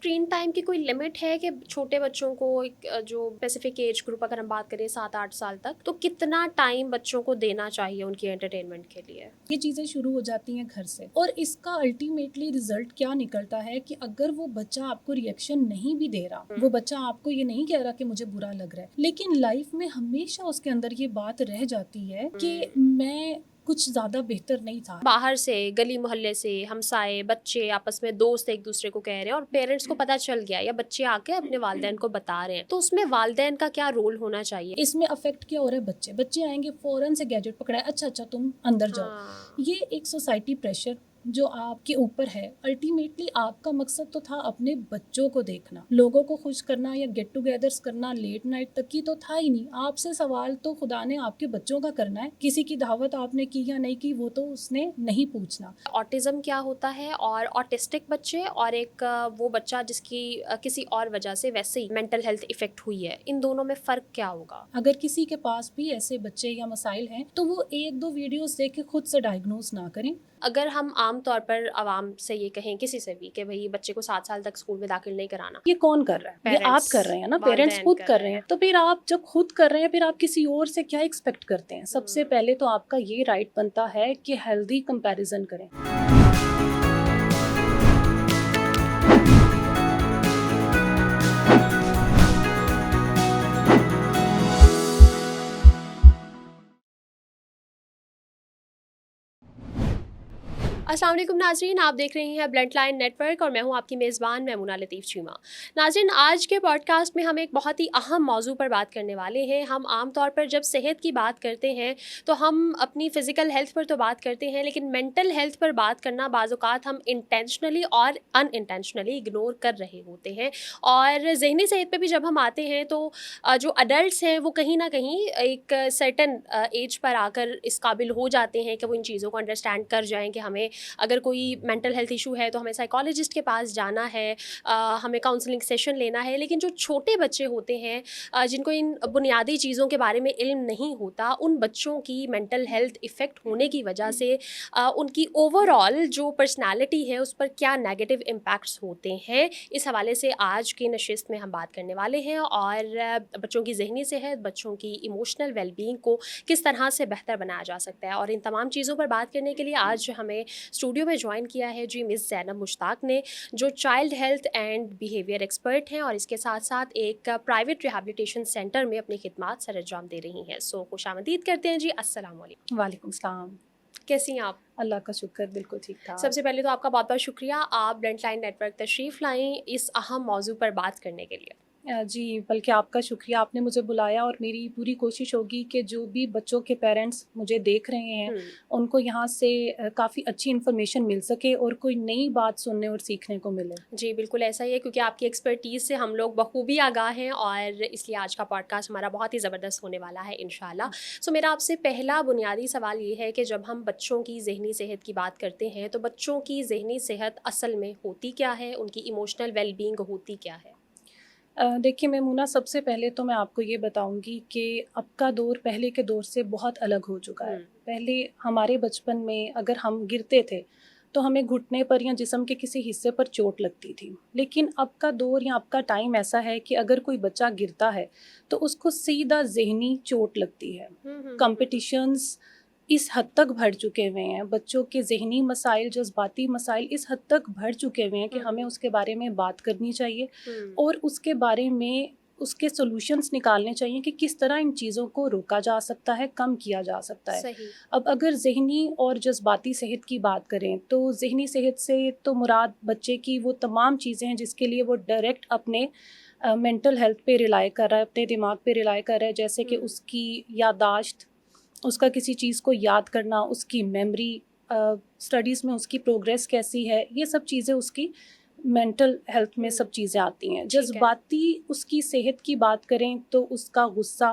Screen time की कोई limit है कि छोटे बच्चों को एक जो स्पेसिफिक एज ग्रुप अगर हम बात करें 7-8 साल तक, तो कितना टाइम बच्चों को देना चाहिए उनकी एंटरटेनमेंट के लिए? ये चीज़ें शुरू हो जाती हैं घर से, और इसका अल्टीमेटली रिजल्ट क्या निकलता है कि अगर वो बच्चा आपको रिएक्शन नहीं भी दे रहा, वो बच्चा आपको ये नहीं कह रहा कि मुझे बुरा लग रहा है, लेकिन लाइफ में हमेशा उसके अंदर ये बात रह जाती है कि मैं कुछ ज़्यादा बेहतर नहीं था। बाहर से, गली मोहल्ले से, हमसाए, बच्चे आपस में दोस्त एक दूसरे को कह रहे हैं और पेरेंट्स को पता चल गया या बच्चे आके अपने वालिदैन को बता रहे हैं, तो उसमें वालिदैन का क्या रोल होना चाहिए? इसमें अफेक्ट क्या हो रहा है, बच्चे बच्चे आएंगे फौरन से गैजेट पकड़ा है, अच्छा अच्छा तुम अंदर जाओ। हाँ। ये एक सोसाइटी प्रेशर जो आपके ऊपर है। अल्टीमेटली आपका मकसद तो था अपने बच्चों को देखना, लोगों को खुश करना या गेट टुगेदर्स करना लेट नाइट तक की तो था ही नहीं। आपसे सवाल तो खुदा ने आपके बच्चों का करना है, किसी की दावत आपने की या नहीं की वो तो उसने नहीं पूछना। ऑटिज्म क्या होता है और ऑटिस्टिक बच्चे और एक वो बच्चा जिसकी किसी और वजह से वैसे ही मेंटल हेल्थ इफेक्ट हुई है, इन दोनों में फ़र्क क्या होगा? अगर किसी के पास भी ऐसे बच्चे या मसाइल हैं तो वो एक दो वीडियोस देख के खुद से डायग्नोज ना करें। अगर हम आम तौर पर आवाम से ये कहें किसी से भी कि भई बच्चे को 7 साल तक स्कूल में दाखिल नहीं कराना, ये कौन कर रहा है? ये आप पेरेंट्स, कर रहे हैं ना, पेरेंट्स वालिदैन खुद कर रहे रहे हैं। तो फिर आप जब खुद कर रहे हैं फिर आप किसी और से क्या एक्सपेक्ट करते हैं? सबसे पहले तो आपका ये राइट बनता है कि हेल्दी कंपैरिजन करें। अस्सलाम वालेकुम नाज़रीन, आप देख रही हैं ब्लड लाइन नेटवर्क और मैं हूं आपकी मेज़बान मैमुना लतीफ़ चीमा। नाज़रीन, आज के पॉडकास्ट में हम एक बहुत ही अहम मौजू पर बात करने वाले हैं। हम आम तौर पर जब सेहत की बात करते हैं तो हम अपनी फ़िज़िकल हेल्थ पर तो बात करते हैं, लेकिन मेंटल हेल्थ पर बात करना बाज़ औक़ात हम इंटेंशनली और अनइंटेंशनली इग्नोर कर रहे होते हैं। और ज़हनी सेहत पे भी जब हम आते हैं तो जो अडल्ट्स हैं वो कहीं ना कहीं एक सर्टन एज पर आकर इस काबिल हो जाते हैं कि वो इन चीज़ों को अंडरस्टैंड कर जाएँ कि हमें अगर कोई मेंटल हेल्थ इशू है तो हमें साइकोलॉजिस्ट के पास जाना है, हमें काउंसलिंग सेशन लेना है। लेकिन जो छोटे बच्चे होते हैं जिनको इन बुनियादी चीज़ों के बारे में इल्म नहीं होता, उन बच्चों की मेंटल हेल्थ इफ़ेक्ट होने की वजह से उनकी ओवरऑल जो पर्सनालिटी है उस पर क्या नेगेटिव इम्पैक्ट्स होते हैं, इस हवाले से आज की नशिस्त में हम बात करने वाले हैं। और बच्चों की ज़हनी सेहत, बच्चों की इमोशनल वेलबींग को किस तरह से बेहतर बनाया जा सकता है, और इन तमाम चीज़ों पर बात करने के लिए आज हमें स्टूडियो में ज्वाइन किया है जी मिस ज़ैनब मुश्ताक ने, जो child health and behaviour expert हैं और इसके साथ साथ एक प्राइवेट रिहैबिलिटेशन सेंटर में अपनी खिदमात सर अंजाम दे रही हैं। सो खुशामदीद करते हैं जी। अस्सलाम वालेकुम। वालेकुम सलाम। कैसी हैं आप? अल्लाह का शुक्र, बिल्कुल ठीक ठाक। सबसे पहले तो आपका बहुत बहुत शुक्रिया, आप ब्लड लाइन नेटवर्क तशरीफ़ लाएँ इस अहम मौजू पर बात करने के लिए। जी, बल्कि आपका शुक्रिया, आपने मुझे बुलाया, और मेरी पूरी कोशिश होगी कि जो भी बच्चों के पेरेंट्स मुझे देख रहे हैं उनको यहाँ से काफ़ी अच्छी इन्फॉर्मेशन मिल सके और कोई नई बात सुनने और सीखने को मिले। जी, बिल्कुल ऐसा ही है, क्योंकि आपकी एक्सपर्टीज़ से हम लोग बखूबी आगाह हैं और इसलिए आज का पॉडकास्ट हमारा बहुत ही ज़बरदस्त होने वाला है इंशाल्लाह। सो मेरा आपसे पहला बुनियादी सवाल ये है कि जब हम बच्चों की ज़हनी सेहत की बात करते हैं तो बच्चों की ज़हनी सेहत असल में होती क्या है? उनकी इमोशनल वेलबींग होती क्या है? देखिए मैमूना, सबसे पहले तो मैं आपको ये बताऊंगी कि अब का दौर पहले के दौर से बहुत अलग हो चुका है। पहले हमारे बचपन में अगर हम गिरते थे तो हमें घुटने पर या जिस्म के किसी हिस्से पर चोट लगती थी, लेकिन अब का दौर या अब का टाइम ऐसा है कि अगर कोई बच्चा गिरता है तो उसको सीधा ज़हनी चोट लगती है। कंपटीशंस इस हद तक बढ़ चुके हुए हैं, बच्चों के ज़हनी मसाइल, जज़्बाती मसाइल इस हद तक बढ़ चुके हुए हैं कि हमें उसके बारे में बात करनी चाहिए और उसके बारे में उसके सॉल्यूशंस निकालने चाहिए कि किस तरह इन चीज़ों को रोका जा सकता है, कम किया जा सकता है। सही। अब अगर ज़हनी और जज़्बाती सेहत की बात करें तो ज़हनी सेहत से तो मुराद बच्चे की वो तमाम चीज़ें हैं जिसके लिए वो डायरेक्ट अपने मेंटल हेल्थ पे रिलाई कर रहा है, अपने दिमाग पे रिलाई कर रहा है, जैसे कि उसकी याददाश्त, उसका किसी चीज़ को याद करना, उसकी मेमोरी, स्टडीज़ में उसकी प्रोग्रेस कैसी है, ये सब चीज़ें उसकी मेंटल हेल्थ में सब चीज़ें आती हैं। जज़्बाती उसकी सेहत की बात करें तो उसका गुस्सा,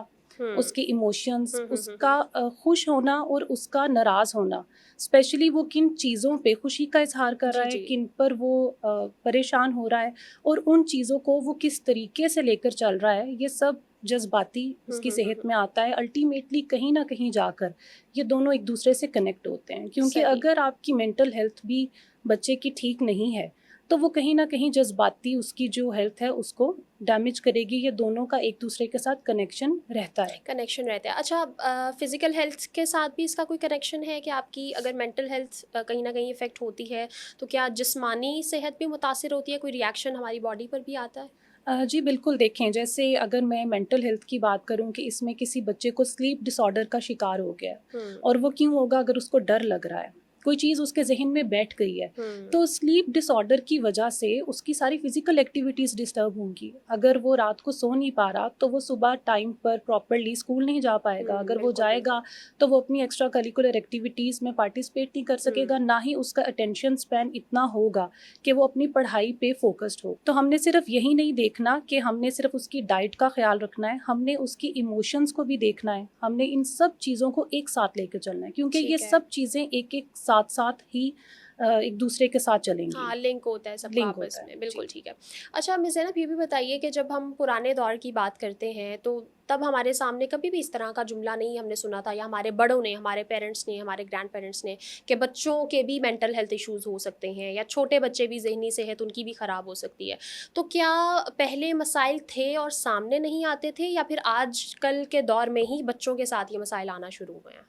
उसके इमोशंस, उसका खुश होना और उसका नाराज़ होना, स्पेशली वो किन चीज़ों पे खुशी का इज़हार कर रहा है, किन पर वो परेशान हो रहा है और उन चीज़ों को वो किस तरीके से लेकर चल रहा है, ये सब जज़्बाती उसकी सेहत में आता है। अल्टीमेटली कहीं ना कहीं जाकर ये दोनों एक दूसरे से कनेक्ट होते हैं, क्योंकि अगर आपकी मेंटल हेल्थ भी बच्चे की ठीक नहीं है तो वो कहीं ना कहीं जज्बाती उसकी जो हेल्थ है उसको डैमेज करेगी। ये दोनों का एक दूसरे के साथ कनेक्शन रहता है। कनेक्शन रहता है। अच्छा, फिज़िकल हेल्थ के साथ भी इसका कोई कनेक्शन है कि आपकी अगर मेंटल हेल्थ कहीं न कहीं इफ़ेक्ट होती है, तो क्या जिस्मानी सेहत भी मुतासिर होती है? कोई रिएक्शन हमारी बॉडी पर भी आता है? जी बिल्कुल, देखें जैसे अगर मैं मेंटल हेल्थ की बात करूं कि इसमें किसी बच्चे को स्लीप डिसऑर्डर का शिकार हो गया है, हुँ, और वो क्यों होगा? अगर उसको डर लग रहा है, कोई चीज़ उसके ज़हन में बैठ गई है, हुँ, तो स्लीप डिसऑर्डर की वजह से उसकी सारी फिजिकल एक्टिविटीज़ डिस्टर्ब होंगी। अगर वो रात को सो नहीं पा रहा तो वो सुबह टाइम पर प्रॉपरली स्कूल नहीं जा पाएगा। अगर वो बिल्कुल, बिल्कुल। जाएगा तो वो अपनी एक्स्ट्रा करिकुलर एक्टिविटीज़ में पार्टिसिपेट नहीं कर सकेगा, हुँ, ना ही उसका अटेंशन स्पैन इतना होगा कि वो अपनी पढ़ाई पे फोकस्ड हो। तो हमने सिर्फ यही नहीं देखना कि हमने सिर्फ उसकी डाइट का ख्याल रखना है, हमने उसकी इमोशंस को भी देखना है, हमने इन सब चीज़ों को एक साथ लेकर चलना है, क्योंकि ये ठीक है। सब चीज़ें एक एक साथ साथ ही एक दूसरे के साथ चलेंगी। हाँ, लिंक होता है सबका लिंक आपस होता है में, जी। बिल्कुल ठीक है। अच्छा मिस ज़ैनब, ये भी बताइए कि जब हम पुराने दौर की बात करते हैं, तो तब हमारे सामने कभी भी इस तरह का जुमला नहीं हमने सुना था, या हमारे बड़ों ने, हमारे पेरेंट्स ने, हमारे ग्रैंड पेरेंट्स ने, कि बच्चों के भी मेंटल हेल्थ इश्यूज़ हो सकते हैं, या छोटे बच्चे भी ज़हनी सेहत उनकी भी ख़राब हो सकती है। तो क्या पहले मसाइल थे और सामने नहीं आते थे, या फिर आजकल के दौर में ही बच्चों के साथ ये मसाइल आना शुरू हुए हैं?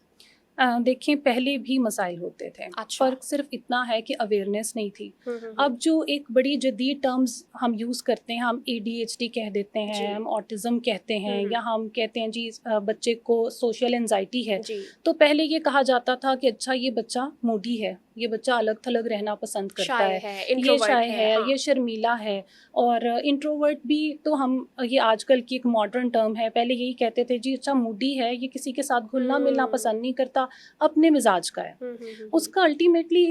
देखें पहले भी मसाइल होते थे, अच्छा। फ़र्क सिर्फ इतना है कि अवेयरनेस नहीं थी। हुँ, हुँ, हुँ। अब जो एक बड़ी जदीद टर्म्स हम यूज़ करते हैं, हम एडीएचडी कह देते जी। हैं, हम ऑटिज़म कहते हुँ, हैं, हुँ। या हम कहते हैं जी बच्चे को सोशल एंजाइटी है। जी। तो पहले ये कहा जाता था कि अच्छा ये बच्चा मूडी है, ये बच्चा अलग-थलग रहना पसंद करता शाय है, है, ये इंट्रोवर्ट शाय है, है, हाँ। ये शर्मीला है। और इंट्रोवर्ट भी तो हम ये आजकल की एक मॉडर्न टर्म है, पहले यही कहते थे जी अच्छा मूडी है, ये किसी के साथ घुलना-मिलना हुँ। पसंद नहीं करता, अपने मिजाज का है। हुँ, हुँ, हुँ, हुँ। उसका अल्टीमेटली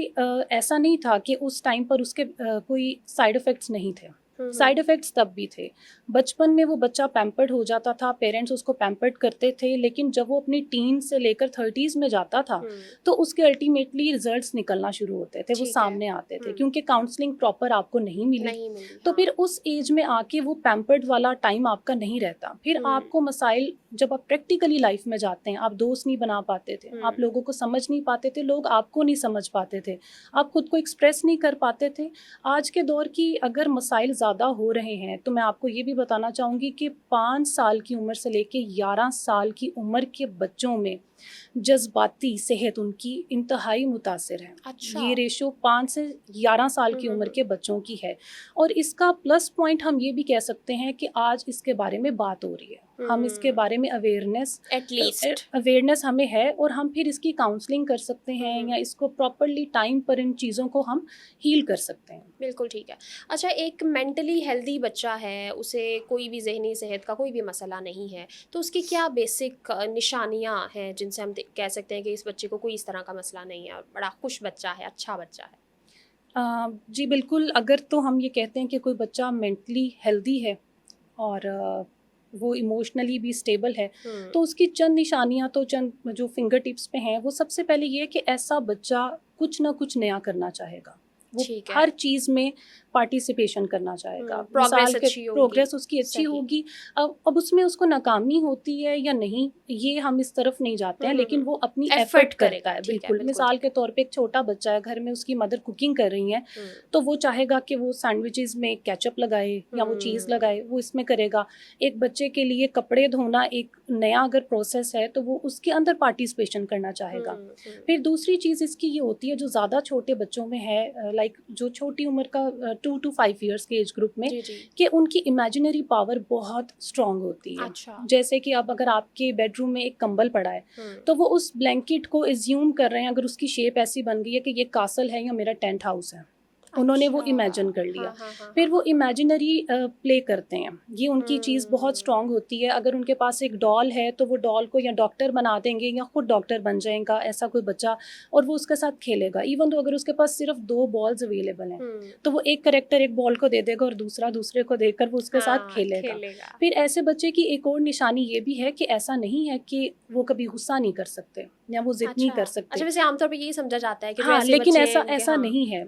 ऐसा नहीं था कि उस टाइम पर उसके कोई साइड इफ़ेक्ट्स नहीं थे। हुँ, हुँ। साइड इफ़ेक्ट्स तब भी थे। बचपन में वो बच्चा पैम्पर्ड हो जाता था, पेरेंट्स उसको पैम्पर्ड करते थे, लेकिन जब वो अपनी टीन से लेकर 30s में जाता था, हुँ, तो उसके अल्टीमेटली रिज़ल्ट्स निकलना शुरू होते थे, वो ठीक है। सामने आते थे, हुँ, क्योंकि काउंसलिंग प्रॉपर आपको नहीं मिली। नहीं मिली, तो हाँ। फिर उस एज में आके वो पैम्पर्ड वाला टाइम आपका नहीं रहता। फिर हुँ, आपको मसाइल जब आप प्रैक्टिकली लाइफ़ में जाते हैं, आप दोस्त नहीं बना पाते थे, हुँ, आप लोगों को समझ नहीं पाते थे, लोग आपको नहीं समझ पाते थे, आप खुद को एक्सप्रेस नहीं कर पाते थे। आज के दौर की अगर मसाइल ज़्यादा हो रहे हैं, तो मैं आपको ये भी बताना चाहूँगी कि 5 साल की उम्र से लेके 11 साल की उम्र के बच्चों में जज़्बाती सेहत उनकी इंतहाई मुतासिर है। अच्छा। ये रेशो 5 से 11 साल हुँ, की हुँ, उम्र हुँ। के बच्चों की है। और इसका प्लस पॉइंट हम ये भी कह सकते हैं कि आज इसके बारे में बात हो रही है। हम इसके हुँ, बारे में एट लीस्ट। अवेयरनेस हमें है, और हम फिर इसकी काउंसलिंग कर सकते हुँ, हैं, हुँ। या इसको प्रॉपरली टाइम पर इन चीज़ों को हम हील कर सकते हैं। बिल्कुल ठीक है। अच्छा, एक मेंटली हेल्दी बच्चा है, उसे कोई भी ज़हनी सेहत का कोई भी मसला नहीं है, तो उसकी क्या बेसिक निशानियाँ हैं जिनसे हम दे कह सकते हैं कि इस बच्चे को कोई इस तरह का मसला नहीं है और बड़ा खुश बच्चा है, अच्छा बच्चा है? जी बिल्कुल, अगर तो हम ये कहते हैं कि कोई बच्चा मेंटली हेल्दी है और वो इमोशनली भी स्टेबल है, हुँ, तो उसकी चंद निशानियाँ तो चंद जो फिंगर टिप्स पे हैं, वो सबसे पहले ये है कि ऐसा बच्चा कुछ ना कुछ नया करना चाहेगा। वो ठीक है। हर चीज़ में पार्टिसिपेशन करना चाहेगा। प्रोग्रेस मिसाल के अच्छी होगी। प्रोग्रेस उसकी अच्छी सही। होगी। अब उसमें उसको नाकामी होती है या नहीं, ये हम इस तरफ नहीं जाते हुँ, हैं, हुँ, लेकिन हुँ। वो अपनी एफ़र्ट एफ़र्ट करता करेगा, है, ठीक है, बिल्कुल। बिल्कुल मिसाल ठीक के है। तौर पे एक छोटा बच्चा है, घर में उसकी मदर कुकिंग कर रही हैं, हुँ, तो वो चाहेगा कि वो सैंडविचेज़ में केचअप लगाए या वो चीज़ हुँ, लगाए, वो इसमें करेगा। एक बच्चे के लिए कपड़े धोना एक नया अगर प्रोसेस है, तो वो उसके अंदर पार्टिसिपेशन करना चाहेगा। हुँ, हुँ। फिर दूसरी चीज़ इसकी ये होती है, जो ज़्यादा छोटे बच्चों में है, लाइक जो छोटी उम्र का 2 टू 5 इयर्स के एज ग्रुप में, जी, जी। कि उनकी इमेजिनरी पावर बहुत स्ट्रॉन्ग होती है। अच्छा। जैसे कि अब अगर आपके बेडरूम में एक कंबल पड़ा है, हुँ। तो वो उस ब्लैंकेट को एज़्यूम कर रहे हैं, अगर उसकी शेप ऐसी बन गई है कि ये कासल है या मेरा टेंट हाउस है। उन्होंने वो अच्छा। इमेजिन कर लिया। हाँ, हाँ, हाँ, फिर हाँ, वो हाँ। इमेजिनरी प्ले करते हैं। ये उनकी चीज़ बहुत हुँ। स्ट्रॉन्ग होती है। अगर उनके पास एक डॉल है, तो वो डॉल को या डॉक्टर बना देंगे या खुद डॉक्टर बन जाएगा ऐसा कोई बच्चा, और वो उसके साथ खेलेगा। इवन तो अगर उसके पास सिर्फ 2 बॉल्स अवेलेबल हैं, हुँ। तो वो एक करैक्टर एक बॉल को दे देगा और दूसरा दूसरे को देकर वो उसके साथ हाँ, खेलेगा। खेलेगा। फिर ऐसे बच्चे की एक और निशानी ये भी है कि ऐसा नहीं है कि वो कभी गुस्सा नहीं कर सकते या वो ज़िद नहीं अच्छा। कर अच्छा, सकते। वैसे आमतौर पे यही समझा जाता है कि जो हाँ, ऐसे लेकिन बच्चे हैं ऐसा उनके, ऐसा हाँ। नहीं है।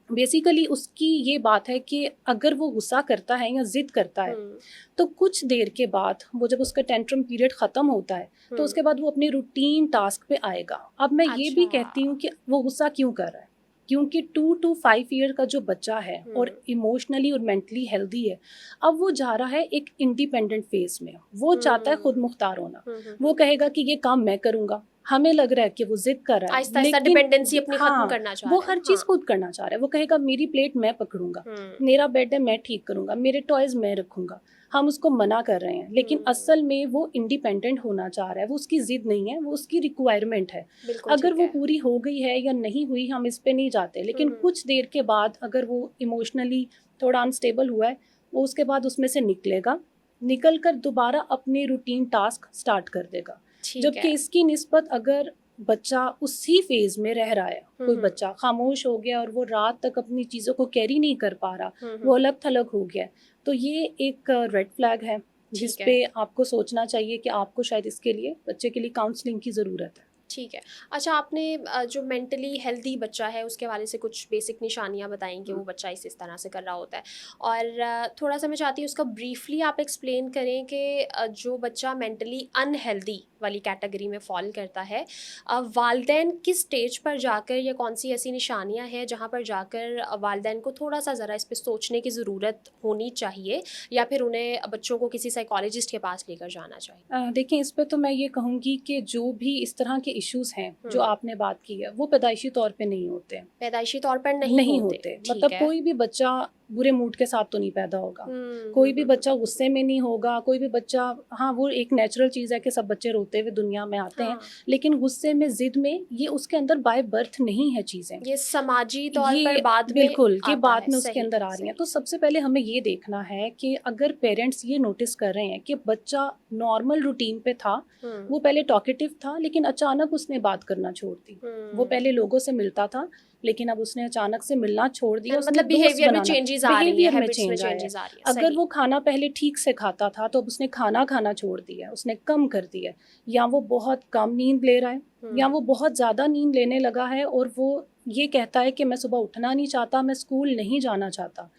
बेसिकली उसकी ये बात है कि अगर वो गुस्सा करता है या ज़िद करता है, हुँ, तो कुछ देर के बाद वो जब उसका टेंट्रम पीरियड ख़त्म होता है, तो हुँ। उसके बाद वो अपनी रूटीन टास्क पे आएगा। अब मैं ये भी अच्छा। कहती हूँ कि वो गुस्सा क्यों कर रहा है? क्योंकि 2 to 5 ईयर का जो बच्चा है और इमोशनली और मेंटली हेल्दी है, अब वो जा रहा है एक इंडिपेंडेंट फेज में, वो चाहता है खुद मुख्तार होना। वो कहेगा कि ये काम मैं करूंगा, हमें लग रहा है कि वो जिद कर रहा है, आहिस्ता आहिस्ता डिपेंडेंसी अपनी खत्म हाँ, करना चाह वो रहा है। हर चीज खुद करना चाह रहा है। वो कहेगा मेरी प्लेट मैं पकड़ूंगा, मेरा बेड है मैं ठीक करूंगा, मेरे टॉयज मैं रखूंगा। हम उसको मना कर रहे हैं, लेकिन असल में वो इंडिपेंडेंट होना चाह रहा है। वो उसकी जिद नहीं है, वो उसकी रिक्वायरमेंट है। बिल्कुल अगर ठीक वो है। पूरी हो गई है या नहीं हुई, हम इस पे नहीं जाते, लेकिन कुछ देर के बाद अगर वो इमोशनली थोड़ा अनस्टेबल हुआ है, वो उसके बाद उसमें से निकलेगा, निकल कर दोबारा अपने रूटीन टास्क स्टार्ट कर देगा। ठीक जबकि है। इसकी निस्बत अगर बच्चा उसी फेज में रह रहा है, कोई बच्चा खामोश हो गया और वो रात तक अपनी चीज़ों को कैरी नहीं कर पा रहा, वो अलग थलग हो गया, तो ये एक रेड फ्लैग है जिस ठीक है। पे आपको सोचना चाहिए कि आपको शायद इसके लिए, बच्चे के लिए काउंसलिंग की ज़रूरत है। ठीक है। अच्छा, आपने जो मेंटली हेल्दी बच्चा है उसके हवाले से कुछ बेसिक निशानियाँ बताई कि वो बच्चा इस तरह से कर रहा होता है, और थोड़ा-सा मैं चाहती हूँ उसका ब्रीफली आप एक्सप्लेन करें कि जो बच्चा मेंटली अनहेल्दी वाली कैटेगरी में फ़ॉल करता है, वालिदैन किस स्टेज पर जाकर या कौन-सी ऐसी निशानियाँ हैं जहाँ पर जाकर वालिदैन को थोड़ा-सा ज़रा इस पे सोचने की ज़रूरत होनी चाहिए, या फिर उन्हें बच्चों को किसी साइकोलॉजिस्ट के पास लेकर जाना चाहिए? देखिए, इस पे तो मैं ये कहूँगी कि जो भी इस तरह के इश्यूज़ हैं जो हुँ। आपने बात की है, वो पैदाइशी तौर पे नहीं होते हैं। पैदाइशी तौर पर नहीं नहीं होते। होते, ठीक मतलब है। कोई भी बच्चा बुरे मूड के साथ तो नहीं पैदा होगा, हुँ, कोई हुँ, भी हुँ, बच्चा गुस्से में नहीं होगा, कोई भी बच्चा, हाँ, वो एक नेचुरल चीज़ है कि सब बच्चे रोते हुए दुनिया में आते हैं, हाँ, लेकिन गुस्से में, ज़िद में, ये उसके अंदर बाय बर्थ नहीं है चीज़ें। ये समाजी तौर पर ये बाद में बिल्कुल, ये आता बाद है, में उसके सही, अंदर आ रही हैं। सही। तो सबसे पहले हमें ये देखना है कि अगर पेरेंट्स ये नोटिस कर रहे हैं कि बच्चा नॉर्मल रूटीन पे था, हुँ, वो पहले टॉकेटिव था, लेकिन अचानक उसने बात करना छोड़ दी। वो पहले हुँ। लोगों से मिलता था, लेकिन अब उसने अचानक से मिलना छोड़ दिया, उसने मतलब दोस्त बिहेवियर में बनाना, चेंजेज़ आ रही हैं, बिहेवियर में हैबिट्स में चेंज आया है। चेंजेज़ आ रही हैं, अगर सही। वो खाना पहले ठीक से खाता था, तो अब उसने खाना खाना छोड़ दिया, उसने कम कर दिया, या वो बहुत कम नींद ले रहा है, या हुँ, वो बहुत ज़्यादा नींद लेने लगा है और वो ये कहता है कि मैं सुबह उठना नहीं चाहता, मैं स्कूल नहीं जाना चाहता।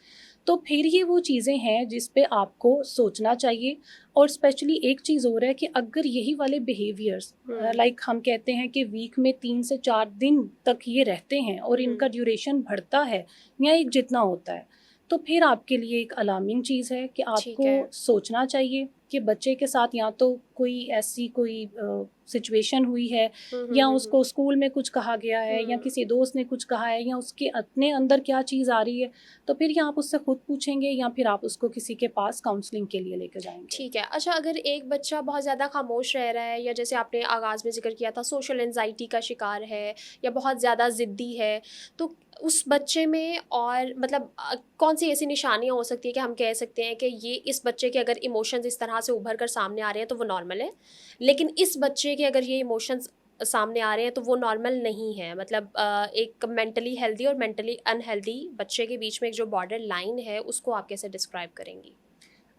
तो फिर ये वो चीज़ें हैं जिस पे आपको सोचना चाहिए। और स्पेशली एक चीज़ और है कि अगर यही वाले बिहेवियर्स, हुँ, लाइक हम कहते हैं कि वीक में 3 से 4 दिन तक ये रहते हैं और इनका हुँ, ड्यूरेशन बढ़ता है या एक जितना होता है, तो फिर आपके लिए एक अलार्मिंग चीज़ है कि ठीक आपको है। सोचना चाहिए कि बच्चे के साथ या तो कोई ऐसी कोई सिचुएशन हुई है, हुँ, हुँ, या हुँ, हुँ, उसको स्कूल में कुछ कहा गया है, या हुँ। किसी दोस्त ने कुछ कहा है, या उसके अपने अंदर क्या चीज़ आ रही है, तो फिर या आप उससे खुद पूछेंगे या फिर आप उसको किसी के पास काउंसलिंग के लिए लेकर जाएंगे। ठीक है। अच्छा, अगर एक बच्चा बहुत ज़्यादा खामोश रह रहा है, या जैसे आपने आगाज़ में ज़िक्र किया था सोशल एंग्ज़ायटी का शिकार है, या बहुत ज़्यादा ज़िद्दी है, तो उस बच्चे में और मतलब कौन-सी ऐसी निशानियाँ हो सकती हैं कि हम कह सकते हैं कि ये इस बच्चे के अगर इमोशंस इस तरह से उभर कर सामने आ रहे हैं तो वो नॉर्मल है, लेकिन इस बच्चे के अगर ये इमोशंस सामने आ रहे हैं तो वो नॉर्मल नहीं है? मतलब एक मेंटली हेल्दी और मेंटली अनहेल्दी बच्चे के बीच में एक जो बॉर्डर लाइन है उसको आप कैसे डिस्क्राइब करेंगी?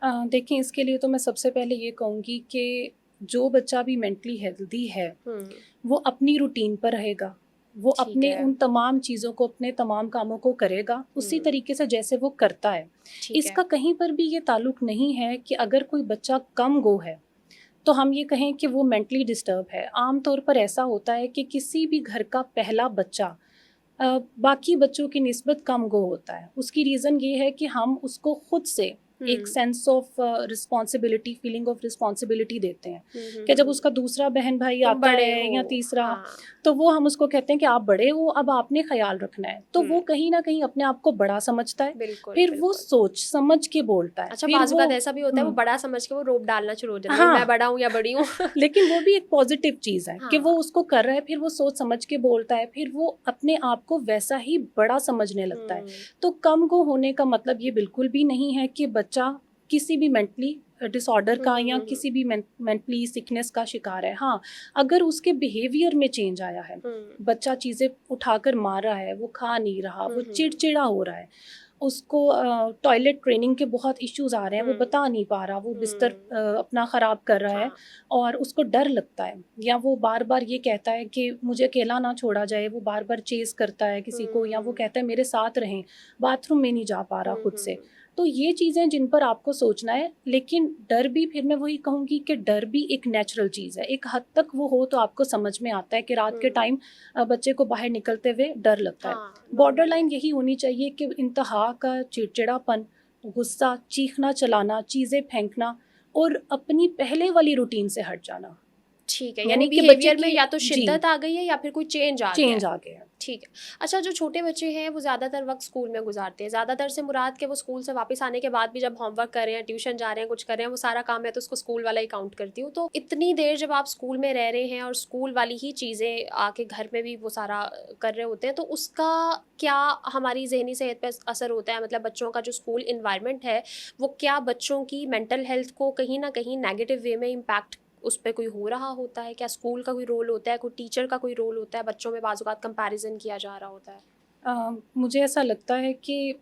देखिए, इसके लिए तो मैं सबसे पहले ये कहूँगी कि जो बच्चा भी मेंटली हेल्दी है, हुँ, वो अपनी रूटीन पर रहेगा, वो ठीक अपने है। उन तमाम चीज़ों को, अपने तमाम कामों को करेगा उसी हुँ, तरीके से जैसे वो करता है। ठीक है। इसका कहीं पर भी ये ताल्लुक नहीं है कि अगर कोई बच्चा कम गो है, तो हम ये कहें कि वो मेंटली डिस्टर्ब है। आम तौर पर ऐसा होता है कि किसी भी घर का पहला बच्चा बाकी बच्चों की निस्बत कम गो होता है। उसकी रीज़न ये है कि हम उसको खुद से एक हुँ। Sense of responsibility, feeling of responsibility देते हैं हुँ, हुँ, कि हुँ, जब हुँ। उसका दूसरा बहन-भाई तुम आता बड़े है हो। या तीसरा, हाँ। तो वो हम उसको कहते हैं कि आप बड़े हो, अब आपने ख़्याल रखना है। तो हुँ, वो कहीं न कहीं अपने आप को बड़ा समझता है, बिल्कुल, फिर वो बिल्कुल। सोच समझ के बोलता है, अच्छा, फिर बाज़ वो औक़ात ऐसा भी होता है वो हुँ, बड़ा समझ के वो रोब डालना शुरू हो जाता है, नहीं मैं हाँ। बड़ा हूँ या बड़ी हूँ। लेकिन वो भी एक पॉजिटिव चीज़ है कि वो हाँ। उसको कर रहा है, फिर वो सोच समझ के बोलता है, फिर वो अपने आप को वैसा ही बड़ा समझने लगता है। हुँ, तो कम गो होने का मतलब ये बिल्कुल भी नहीं है कि बच्चा किसी भी मेंटली डिसऑर्डर हुँ, का हुँ, या हुँ, हुँ, किसी भी मेंटली सिकनेस का शिकार है। हाँ, अगर उसके बिहेवियर में चेंज आया है, हुँ, बच्चा चीज़ें उठाकर मार रहा है, वो खा नहीं रहा, हुँ, वो हुँ, चिड़चिड़ा हो रहा है, उसको टॉयलेट ट्रेनिंग के बहुत इश्यूज़ आ रहे हैं, वो हुँ, बता नहीं पा रहा, वो बिस्तर हुँ, अपना ख़राब कर रहा है हाँ, और उसको डर लगता है, या वो बार-बार ये कहता है कि मुझे अकेला ना छोड़ा जाए, वो बार-बार चेज़ करता है किसी को, या वो हुँ, कहता है मेरे साथ रहें, बाथरूम में नहीं जा पा रहा हुँ, खुद हुँ, से। हुँ, तो ये चीज़ें जिन पर आपको सोचना है, लेकिन डर भी फिर मैं वही कहूँगी कि डर भी एक नेचुरल चीज़ है। एक हद तक वो हो तो आपको समझ में आता है कि रात के टाइम बच्चे को बाहर निकलते हुए डर लगता है। हाँ, बॉर्डर नॉर्मल है। लाइन यही होनी चाहिए कि इंतहा का चिड़चिड़ापन, गुस्सा, चीखना, चलाना, चीज़ें फेंकना और अपनी पहले वाली रूटीन से हट जाना। ठीक है, यानी यानी कि बच्चे बिहेवियर में की या तो जी, शिद्दत आ गई है या फिर कोई चेंज आ गया चेंज है। आ गया। ठीक है। अच्छा, जो छोटे बच्चे हैं वो ज़्यादातर वक्त स्कूल में गुजारते हैं, ज़्यादातर से मुराद के वो स्कूल से वापस आने के बाद भी जब होमवर्क कर रहे हैं, ट्यूशन जा रहे हैं, कुछ कर रहे हैं, वो सारा काम है तो उसको स्कूल वाला ही काउंट करती हूँ। तो इतनी देर जब आप स्कूल में रह रहे हैं और स्कूल वाली ही चीज़ें आके घर में भी वो सारा कर रहे होते हैं, तो उसका क्या हमारी जहनी सेहत पर असर होता है? मतलब बच्चों का जो स्कूल इन्वायरमेंट है वो क्या बच्चों की मेंटल हेल्थ को कहीं ना कहीं नेगेटिव वे में इम्पैक्ट उस पे कोई हो रहा होता है? क्या स्कूल का कोई रोल होता है, कोई टीचर का कोई रोल होता है? बच्चों में बाज़-औक़ात कंपैरिज़न किया जा रहा होता है। मुझे ऐसा लगता है कि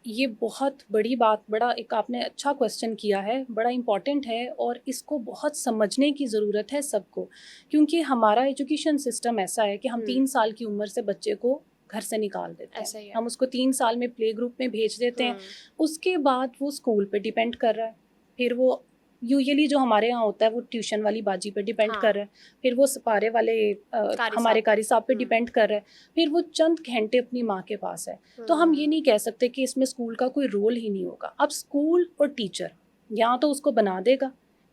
ये बहुत बड़ी बात, बड़ा एक आपने अच्छा क्वेश्चन किया है, बड़ा इम्पॉर्टेंट है और इसको बहुत समझने की ज़रूरत है सबको। क्योंकि हमारा एजुकेशन सिस्टम ऐसा है कि हम 3 साल की उम्र से बच्चे को घर से निकाल देते ऐसा ही हैं। है। हम उसको 3 साल में प्ले ग्रुप में भेज देते हैं। हुँ, उसके बाद वो स्कूल पे डिपेंड कर रहा है। फिर वो यूजुअली जो हमारे यहाँ होता है वो ट्यूशन वाली बाजी पे डिपेंड कर हाँ, रहा है। फिर वो सपारे वाले कारी हमारे साहब। कारी साहब पे हुँ, डिपेंड कर रहा है। फिर वो चंद घंटे अपनी माँ के पास है। तो हम ये हुँ, नहीं कह सकते कि इसमें स्कूल का कोई रोल ही नहीं होगा। अब स्कूल और टीचर या तो उसको बना देगा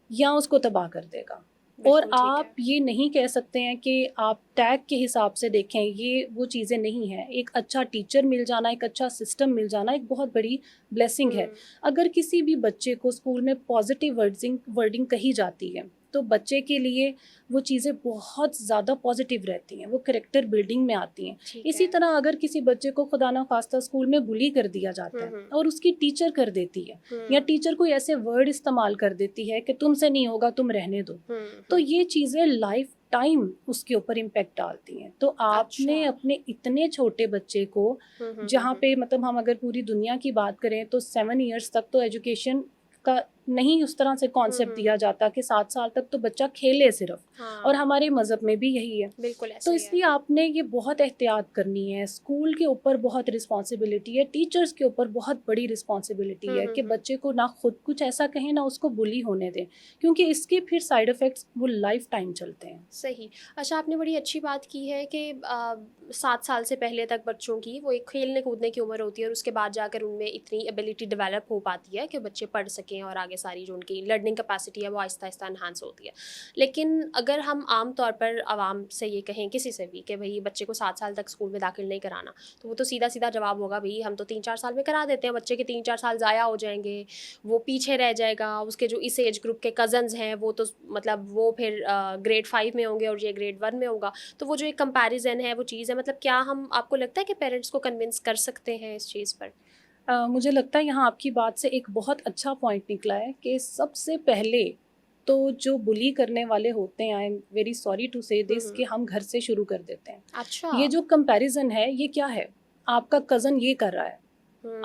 या उसको तबाह कर देगा। और बिल्कुल ठीक है। आप ये नहीं कह सकते हैं कि आप टैग के हिसाब से देखें, ये वो चीज़ें नहीं हैं। एक अच्छा टीचर मिल जाना, एक अच्छा सिस्टम मिल जाना एक बहुत बड़ी ब्लेसिंग है। हुँ, अगर किसी भी बच्चे को स्कूल में पॉजिटिव वर्डिंग कही जाती है तो बच्चे के लिए वो चीज़ें बहुत ज़्यादा पॉजिटिव रहती हैं, वो कैरेक्टर बिल्डिंग में आती हैं। ठीक इसी है। तरह अगर किसी बच्चे को खुदा ना खास्ता स्कूल में बुली कर दिया हुँ, जाता है हुँ, और उसकी टीचर कर देती है या हुँ, टीचर कोई ऐसे वर्ड इस्तेमाल कर देती है कि तुमसे नहीं होगा, तुम रहने दो, हुँ, तो हुँ। ये चीज़ें लाइफ टाइम उसके ऊपर इम्पेक्ट डालती हैं। तो अच्छा। आपने अपने इतने छोटे बच्चे को, हुँ, हुँ, हुँ, जहाँ हुँ। पे मतलब हम अगर पूरी दुनिया की बात करें तो 7 इयर्स तक तो एजुकेशन का नहीं उस तरह से हुँ, कॉन्सेप्ट हुँ, दिया हुँ। जाता कि 7 साल तक तो बच्चा खेले सिर्फ, और हाँ, हमारे मज़हब में भी यही है। बिल्कुल तो ऐसा ही है। इसलिए आपने ये बहुत एहतियात करनी है, स्कूल के ऊपर बहुत रिस्पॉन्सिबिलिटी है, टीचर्स के ऊपर बहुत बड़ी रिस्पॉन्सिबिलिटी हुँ, है हुँ, कि हुँ। बच्चे को ना खुद कुछ ऐसा कहें ना उसको बुली होने दें, क्योंकि इसके फिर साइड इफ़ेक्ट्स वो लाइफ टाइम चलते हैं। सही। अच्छा, आपने बड़ी अच्छी बात की है कि 7 साल से पहले तक बच्चों की वो एक खेलने-कूदने की उम्र होती है और उसके बाद जाकर उनमें इतनी एबिलिटी डेवलप हो पाती है कि बच्चे पढ़ सकें और आगे सारी जो उनकी लर्निंग कैपेसिटी है वो आहिस्ता-आहिस्ता एनहांस होती है। लेकिन अगर हम आम तौर पर आवाम से ये कहें, किसी से भी, कि भई बच्चे को 7 साल तक स्कूल में दाखिल नहीं कराना, तो वो तो सीधा-सीधा जवाब होगा, भई हम तो 3-4 साल में करा देते हैं, बच्चे के 3-4 साल ज़ाया हो जाएँगे, वो पीछे रह जाएगा, उसके जो इस एज ग्रुप के कज़न्स हैं वो तो मतलब वो फिर ग्रेड 5 में होंगे और ये ग्रेड 1 में होगा। तो वो जो एक कंपैरिज़न है, वो चीज़ है, मतलब क्या हम, आपको लगता है कि पेरेंट्स को कन्विंस कर सकते हैं इस चीज़ पर? मुझे लगता है यहाँ आपकी बात से एक बहुत अच्छा पॉइंट निकला है कि सबसे पहले तो जो बुली करने वाले होते हैं, I am very sorry to say हुँ, दिस, हुँ। कि हम घर से शुरू कर देते हैं। अच्छा। ये जो कंपैरिजन है ये क्या है? आपका कज़न ये कर रहा है,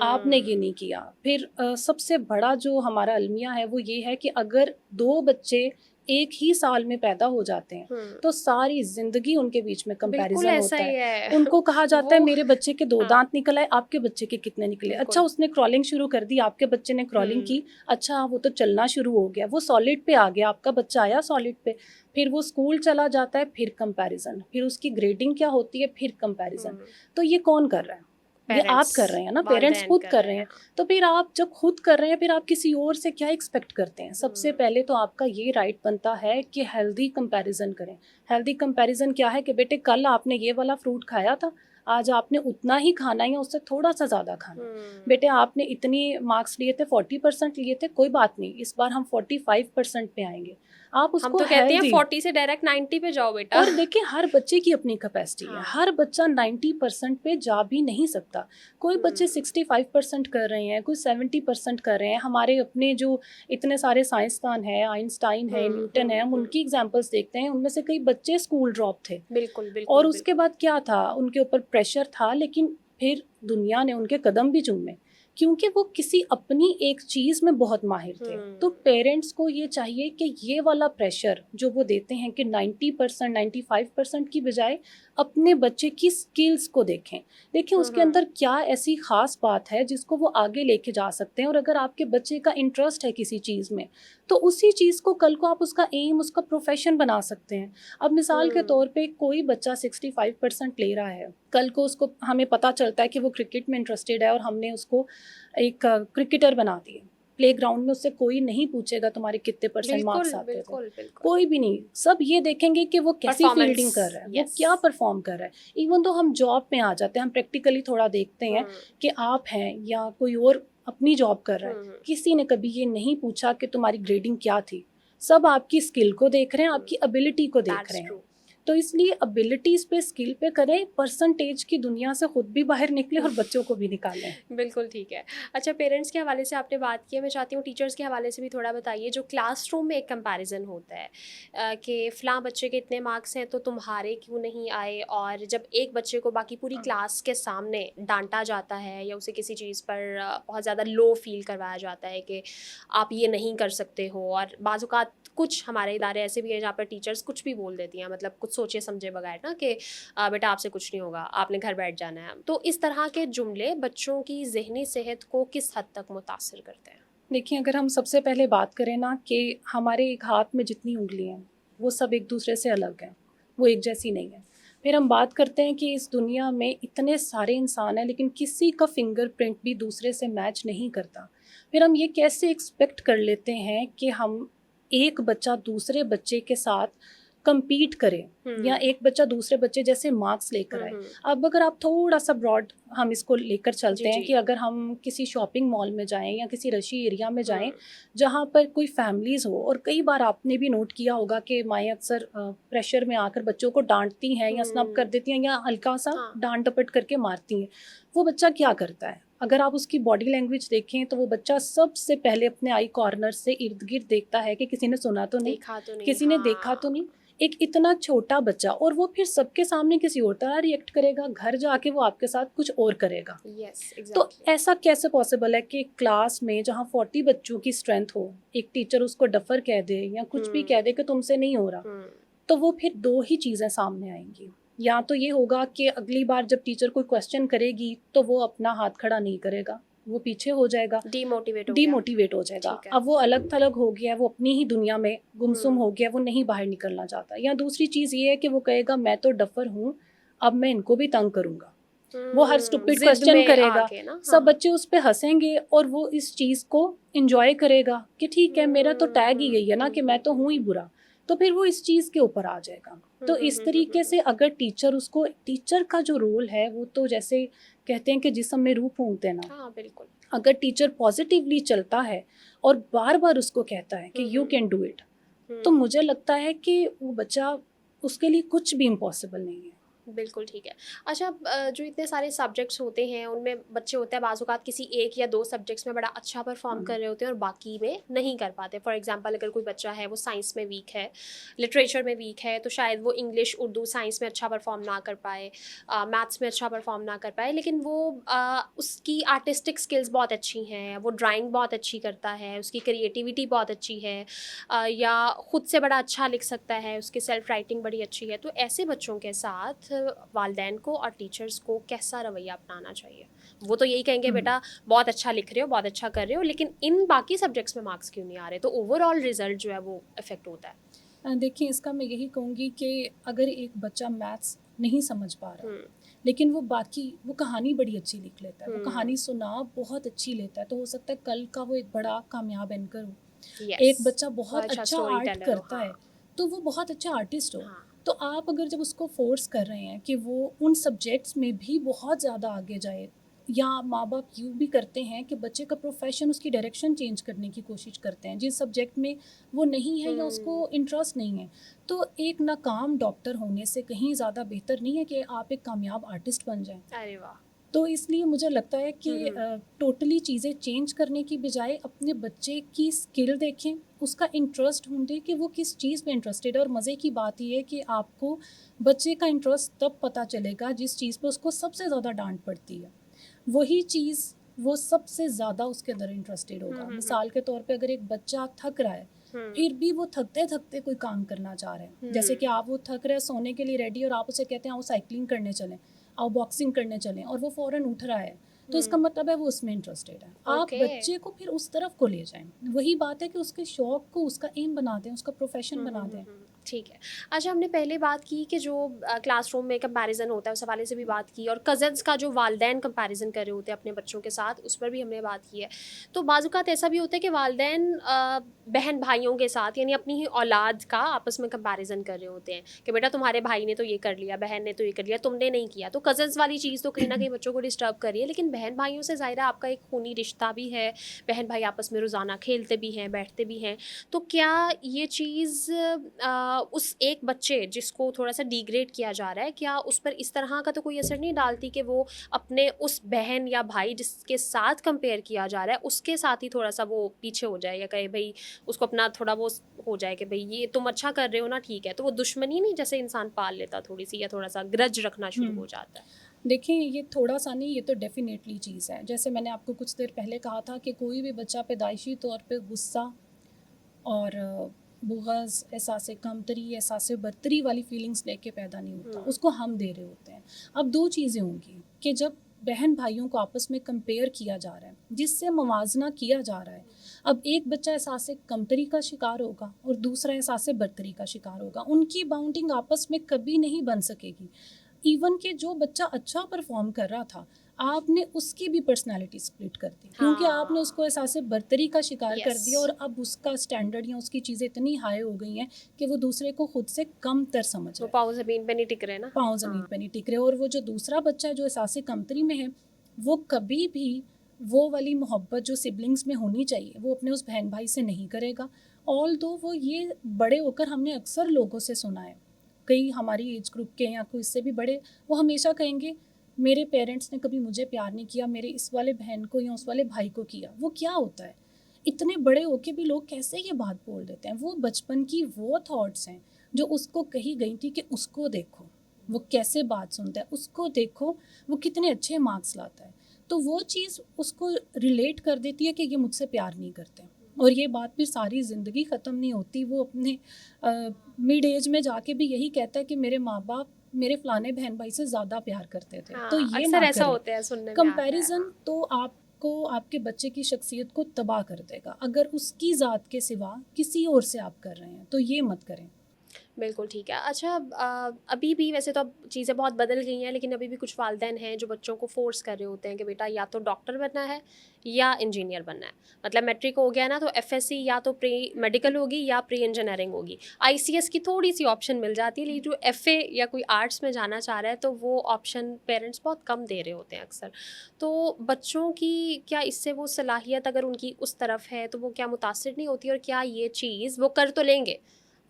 आपने ये हुँ, नहीं किया। फिर सबसे बड़ा जो हमारा अलमिया है वो ये है कि अगर 2 बच्चे एक ही साल में पैदा हो जाते हैं, हुँ। तो सारी ज़िंदगी उनके बीच में बिल्कुल कंपैरिज़न ऐसा होता ही है। है। उनको कहा जाता है वो मेरे बच्चे के 2 हाँ, दाँत निकल आए, आपके बच्चे के कितने निकले? अच्छा, बिल्कुल। उसने क्राउलिंग शुरू कर दी, आपके बच्चे ने क्राउलिंग हुँ, की, अच्छा वो तो चलना शुरू हो गया, वो सॉलिड पे आ गया, आपका बच्चा आया सॉलिड पे। फिर वो स्कूल चला जाता है, फिर कंपैरिज़न, फिर उसकी ग्रेडिंग क्या होती है, फिर कंपैरिज़न। हुँ। तो ये कौन कर रहा है? ये आप पेरेंट्स, कर रहे हैं ना, पेरेंट्स वालिदैन खुद कर कर रहे रहे हैं, हैं। हाँ। तो फिर आप जब खुद कर रहे हैं, फिर आप किसी और से क्या एक्सपेक्ट करते हैं? सबसे हुँ, पहले तो आपका ये राइट बनता है कि हेल्दी कंपैरिज़न करें। हेल्दी कंपैरिज़न क्या है कि बेटे कल आपने ये वाला फ्रूट खाया था, आज आपने उतना ही खाना है या उससे थोड़ा-सा ज़्यादा खाना है। हुँ। बेटे आपने इतनी मार्क्स लिए थे, 40% लिए थे, कोई बात नहीं, इस बार हम 45% पे आएँगे। आप हम उसको तो कहते हैं हेल्दी, 40 से डायरेक्ट 90 पे जाओ बेटा। और देखिए हर बच्चे की अपनी कैपेसिटी है, हाँ। हर बच्चा 90% पे जा भी नहीं सकता। कोई बच्चे हुँ, 65% कर रहे हैं, कोई 70% कर रहे हैं। हमारे अपने जो इतने सारे साइंसदान हैं, आइंस्टाइन है, हुँ, न्यूटन है, हुँ, हम हुँ। उनकी एग्जांपल्स देखते हैं, उनमें से कई बच्चे स्कूल ड्रॉप थे। बिल्कुल, और बिल्कुल, उसके बिल्कुल। बाद क्या था, उनके ऊपर प्रेशर था, लेकिन फिर दुनिया ने उनके कदम भी चूमे क्योंकि वो किसी अपनी एक चीज़ में बहुत माहिर थे। तो पेरेंट्स को ये चाहिए कि ये वाला प्रेशर जो वो देते हैं कि 90% 95% की बजाय अपने बच्चे की स्किल्स को देखें उसके अंदर क्या ऐसी ख़ास बात है जिसको वो आगे लेके जा सकते हैं। और अगर आपके बच्चे का इंटरेस्ट है किसी चीज़ में तो उसी चीज़ को कल को आप उसका एम, उसका प्रोफेशन बना सकते हैं। अब मिसाल के तौर पे कोई बच्चा 65% ले रहा है, कल को उसको हमें पता चलता है कि वो क्रिकेट में इंटरेस्टेड है और हमने उसको एक क्रिकेटर बना दिए। प्लेग्राउंड में उससे कोई नहीं पूछेगा तुम्हारे कितने परसेंट मार्क्स आते थे, बिल्कुल बिल्कुल कोई भी नहीं। सब ये देखेंगे कि वो कैसी फील्डिंग कर रहा है, वो क्या परफॉर्म कर रहा है। इवन तो हम जॉब में आ जाते हैं, हम प्रैक्टिकली थोड़ा देखते हैं कि आप हैं या कोई और अपनी जॉब कर रहा है, किसी ने कभी ये नहीं पूछा कि तुम्हारी ग्रेडिंग क्या थी। सब आपकी स्किल को देख रहे हैं, आपकी एबिलिटी को देख रहे हैं। तो इसलिए एबिलिटीज पे, स्किल पे करें, परसेंटेज की दुनिया से खुद भी बाहर निकले और बच्चों को भी निकालें। बिल्कुल ठीक है। अच्छा, पेरेंट्स के हवाले से आपने बात की है, मैं चाहती हूँ टीचर्स के हवाले से भी थोड़ा बताइए। जो क्लासरूम में एक कंपैरिजन होता है कि फ़लाँ बच्चे के इतने मार्क्स हैं तो तुम्हारे क्यों नहीं आए, और जब एक बच्चे को बाकी पूरी क्लास के सामने डांटा जाता है या उसे किसी चीज़ पर बहुत ज़्यादा लो फील करवाया जाता है कि आप ये नहीं कर सकते हो, और बाज़ औक़ात कुछ हमारे इदारे ऐसे भी हैं जहाँ पर टीचर्स कुछ भी बोल देती हैं, मतलब कुछ सोचे समझे बगैर ना, कि बेटा आपसे कुछ नहीं होगा, आपने घर बैठ जाना है। तो इस तरह के जुमले बच्चों की ज़हनी सेहत को किस हद तक मुतासिर करते हैं? देखिए, अगर हम सबसे पहले बात करें ना कि हमारे एक हाथ में जितनी उंगली हैं वो सब एक दूसरे से अलग हैं, वो एक जैसी नहीं है। फिर हम बात करते हैं कि इस दुनिया में इतने सारे इंसान हैं लेकिन किसी का फिंगरप्रिंट भी दूसरे से मैच नहीं करता। फिर हम ये कैसे एक्सपेक्ट कर लेते हैं कि हम एक बच्चा दूसरे बच्चे के साथ compete करें या एक बच्चा दूसरे बच्चे जैसे मार्क्स लेकर आए। अब अगर आप थोड़ा सा ब्रॉड हम इसको लेकर चलते हैं कि अगर हम किसी शॉपिंग मॉल में जाएं या किसी रशी एरिया में जाएं जहां पर कोई फैमिलीज़ हो, और कई बार आपने भी नोट किया होगा कि माएँ अक्सर प्रेशर में आकर बच्चों को डांटती हैं या स्नब कर देती हैं या हल्का सा डांट डपट करके मारती हैं। वो बच्चा क्या करता है, अगर आप उसकी बॉडी लैंग्वेज देखें तो वो बच्चा सबसे पहले अपने आई कॉर्नर से इर्द गिर्द देखता है कि किसी ने सुना तो नहीं, किसी ने देखा तो नहीं। एक इतना छोटा बच्चा, और वो फिर सबके सामने किसी और तरह रिएक्ट करेगा, घर जाके वो आपके साथ कुछ और करेगा। तो ऐसा कैसे पॉसिबल है कि क्लास में जहाँ 40 बच्चों की स्ट्रेंथ हो, एक टीचर उसको डफर कह दे या कुछ भी कह दे कि तुमसे नहीं हो रहा, तो वो फिर दो ही चीज़ें सामने आएंगी। या तो ये होगा कि अगली बार जब टीचर कोई क्वेश्चन करेगी तो वो अपना हाथ खड़ा नहीं करेगा, वो पीछे हो जाएगा, डीमोटिवेट हो जाएगा। अब वो अलग थलग हो गया, वो अपनी ही दुनिया में गुमसुम हो गया, वो नहीं बाहर निकलना चाहता। या दूसरी चीज़ ये है कि वो कहेगा मैं तो डफर हूँ, अब मैं इनको भी तंग करूँगा। वो हर स्टूपिड क्वेश्चन करेगा, सब बच्चे उस पर हंसेंगे और वो इस चीज़ को इंजॉय करेगा कि ठीक है मेरा तो टैग ही गई है ना कि मैं तो हूँ ही बुरा, तो फिर वो इस चीज़ के ऊपर आ जाएगा। तो इस तरीके से अगर टीचर उसको, टीचर का जो रोल है वो तो जैसे कहते हैं कि जिस्म में रूह फूंकते हैं ना, बिल्कुल। अगर टीचर पॉजिटिवली चलता है और बार बार उसको कहता है कि यू कैन डू इट, तो मुझे लगता है कि वो बच्चा, उसके लिए कुछ भी इम्पॉसिबल नहीं है। बिल्कुल ठीक है। अच्छा, जो इतने सारे सब्जेक्ट्स होते हैं उनमें बच्चे होते हैं बाज़ औक़ात किसी एक या दो सब्जेक्ट्स में बड़ा अच्छा परफॉर्म कर रहे होते हैं और बाकी में नहीं कर पाते। फॉर एग्जांपल अगर कोई बच्चा है वो साइंस में वीक है, लिटरेचर में वीक है, तो शायद वो इंग्लिश, उर्दू, साइंस में अच्छा परफॉर्म ना कर पाए, मैथ्स में अच्छा परफॉर्म ना कर पाए, लेकिन वो उसकी आर्टिस्टिक स्किल्स बहुत अच्छी हैं, वो ड्राइंग बहुत अच्छी करता है, उसकी क्रिएटिविटी बहुत अच्छी है, या ख़ुद से बड़ा अच्छा लिख सकता है, उसकी सेल्फ राइटिंग बड़ी अच्छी है। तो ऐसे बच्चों के साथ वालिदैन को और टीचर्स को कैसा रवैया अपनाना चाहिए? वो तो यही कहेंगे बेटा बहुत अच्छा लिख रहे हो, बहुत अच्छा कर रहे हो, लेकिन इन बाकी सब्जेक्ट्स में मार्क्स क्यों नहीं आ रहे? तो ओवरऑल रिजल्ट जो है वो इफेक्ट होता है। देखिए, इसका मैं यही कहूँगी कि अगर एक बच्चा मैथ्स नहीं समझ पा रहा लेकिन वो बाकी वो कहानी बड़ी अच्छी लिख लेता है, वो कहानी सुना बहुत अच्छी लेता है, तो हो सकता है कल का वो एक बड़ा कामयाब एंकर हो। एक बच्चा बहुत अच्छा आर्ट करता है तो वो बहुत अच्छा आर्टिस्ट हो। तो आप अगर जब उसको फोर्स कर रहे हैं कि वो उन सब्जेक्ट्स में भी बहुत ज़्यादा आगे जाए, या माँ बाप यूँ भी करते हैं कि बच्चे का प्रोफेशन, उसकी डायरेक्शन चेंज करने की कोशिश करते हैं जिस सब्जेक्ट में वो नहीं है या उसको इंटरेस्ट नहीं है, तो एक नाकाम डॉक्टर होने से कहीं ज़्यादा बेहतर नहीं है कि आप एक कामयाब आर्टिस्ट बन जाएं। अरे वाह। तो इसलिए मुझे लगता है कि टोटली चीज़ें चेंज करने की बजाय अपने बच्चे की स्किल देखें, उसका इंटरेस्ट ढूंढें कि वो किस चीज़ में इंटरेस्टेड है। और मज़े की बात ये है कि आपको बच्चे का इंटरेस्ट तब पता चलेगा जिस चीज़ पे उसको सबसे ज़्यादा डांट पड़ती है। वही चीज़ वो सबसे ज़्यादा उसके अंदर इंटरेस्टेड होगा। मिसाल के तौर पे अगर एक बच्चा थक रहा है, फिर भी वो थकते-थकते कोई काम करना चाह रहे हैं। जैसे कि आप वो थक रहे हैं, सोने के लिए रेडी, और आप उसे कहते हैं आओ साइक्लिंग करने चलें, आओ बॉक्सिंग करने चलें, और वो फ़ौरन उठ रहा है, तो इसका मतलब है वो उसमें इंटरेस्टेड है। आप ओके। बच्चे को फिर उस तरफ को ले जाएँ। वही बात है कि उसके शौक को उसका एम बना दें, उसका प्रोफ़ेशन बना दें। ठीक है। अच्छा, हमने पहले बात की कि जो क्लासरूम में कंपैरिज़न होता है उस हवाले से भी बात की, और कज़न्स का जो वालिदैन कंपैरिज़न कर रहे होते हैं अपने बच्चों के साथ, उस पर भी हमने बात की है। तो बाज़ औक़ात ऐसा भी होता है कि वालिदैन बहन भाइयों के साथ यानी अपनी ही औलाद का आपस में कंपैरिज़न कर रहे होते हैं कि बेटा तुम्हारे भाई ने तो ये कर लिया, बहन ने तो ये कर लिया, तुमने नहीं किया। तो कज़न्स वाली चीज़ तो कहीं न कहीं बच्चों को डिस्टर्ब कर रही है, लेकिन बहन भाइयों से ज़ाहिर है आपका एक खूनी रिश्ता भी है, बहन भाई आपस में रोज़ाना खेलते भी हैं, बैठते भी हैं। तो क्या ये चीज़ उस एक बच्चे जिसको थोड़ा-सा डिग्रेड किया जा रहा है, क्या उस पर इस तरह का तो कोई असर नहीं डालती कि वो अपने उस बहन या भाई जिसके साथ कंपेयर किया जा रहा है, उसके साथ ही थोड़ा-सा वो पीछे हो जाए, या कहे भई उसको अपना थोड़ा वो हो जाए कि भई ये तुम अच्छा कर रहे हो ना, ठीक है। तो वो दुश्मनी नहीं जैसे इंसान पाल लेता थोड़ी-सी, या थोड़ा-सा ग्रज रखना शुरू हो जाता है? देखिए, ये थोड़ा-सा नहीं, ये तो डेफ़िनेटली चीज़ है। जैसे मैंने आपको कुछ देर पहले कहा था कि कोई भी बच्चा पैदाइशी तौर पे गुस्सा और बुग़ज़, एहसास कमतरी, एहसास बरतरी वाली फ़ीलिंग्स लेके पैदा नहीं होता, उसको हम दे रहे होते हैं। अब 2 चीज़ें होंगी कि जब बहन-भाइयों को आपस में कंपेयर किया जा रहा है, जिससे मवाज़ना किया जा रहा है, अब एक बच्चा एहसास कमतरी का शिकार होगा और दूसरा एहसास बरतरी का शिकार होगा। उनकी बाउंडिंग आपस में कभी नहीं बन सकेगी। इवन कि जो बच्चा अच्छा परफ़ॉर्म कर रहा था, आपने उसकी भी पर्सनैलिटी स्प्लिट कर दी, क्योंकि आपने उसको एहसास बरतरी का शिकार कर दिया, और अब उसका स्टैंडर्ड या उसकी चीज़ें इतनी हाई हो गई हैं कि वो दूसरे को खुद से कमतर समझ वो रहा है। पाँव ज़मीन पे नहीं टिक रहे ना। पाँव ज़मीन पे नहीं टिक रहे, और वो जो दूसरा बच्चा है जो एहसास कमतरी में है, वो कभी भी वो वाली मोहब्बत जो सिबलिंग्स में होनी चाहिए, वो अपने उस बहन भाई से नहीं करेगा। ऑल्दो वो ये बड़े होकर हमने अक्सर लोगों से सुना है, कई हमारी एज ग्रुप के या कोई इससे भी बड़े, वो हमेशा कहेंगे मेरे पेरेंट्स ने कभी मुझे प्यार नहीं किया, मेरे इस वाले बहन को या उस वाले भाई को किया। वो क्या होता है? इतने बड़े होके भी लोग कैसे ये बात बोल देते हैं? वो बचपन की वो थॉट्स हैं जो उसको कही गई थी कि उसको देखो, वो कैसे बात सुनता है, उसको देखो, वो कितने अच्छे मार्क्स लाता है। तो वो चीज़ उसको रिलेट कर देती है कि ये मुझसे प्यार नहीं करते, और ये बात फिर सारी ज़िंदगी ख़त्म नहीं होती। वो अपने मिड एज में जाके भी यही कहता है कि मेरे माँ-बाप मेरे फलाने बहन भाई से ज़्यादा प्यार करते थे। तो हाँ, ये अक्सर ना ऐसा करें। होता है, सुनने में आता है। कंपैरिज़न तो आपको आपके बच्चे की शख्सियत को तबाह कर देगा, अगर उसकी ज़ात के सिवा किसी और से आप कर रहे हैं, तो ये मत करें। बिल्कुल ठीक है। अच्छा, अभी भी वैसे तो अब चीज़ें बहुत बदल गई हैं, लेकिन अभी भी कुछ वालिदैन हैं जो बच्चों को फ़ोर्स कर रहे होते हैं कि बेटा या तो डॉक्टर बनना है या इंजीनियर बनना है। मतलब मैट्रिक हो गया ना, तो एफएससी या तो प्री मेडिकल होगी या प्री इंजीनियरिंग होगी। आईसीएस की थोड़ी-सी ऑप्शन मिल जाती है, लेकिन जो एफए या कोई आर्ट्स में जाना चाह रहा है, तो वो ऑप्शन पेरेंट्स बहुत कम दे रहे होते हैं अक्सर। तो बच्चों की क्या इससे वो सलाहियत अगर उनकी उस तरफ है, तो वो क्या मुतासिर नहीं होती, और क्या ये चीज़ वो कर तो लेंगे?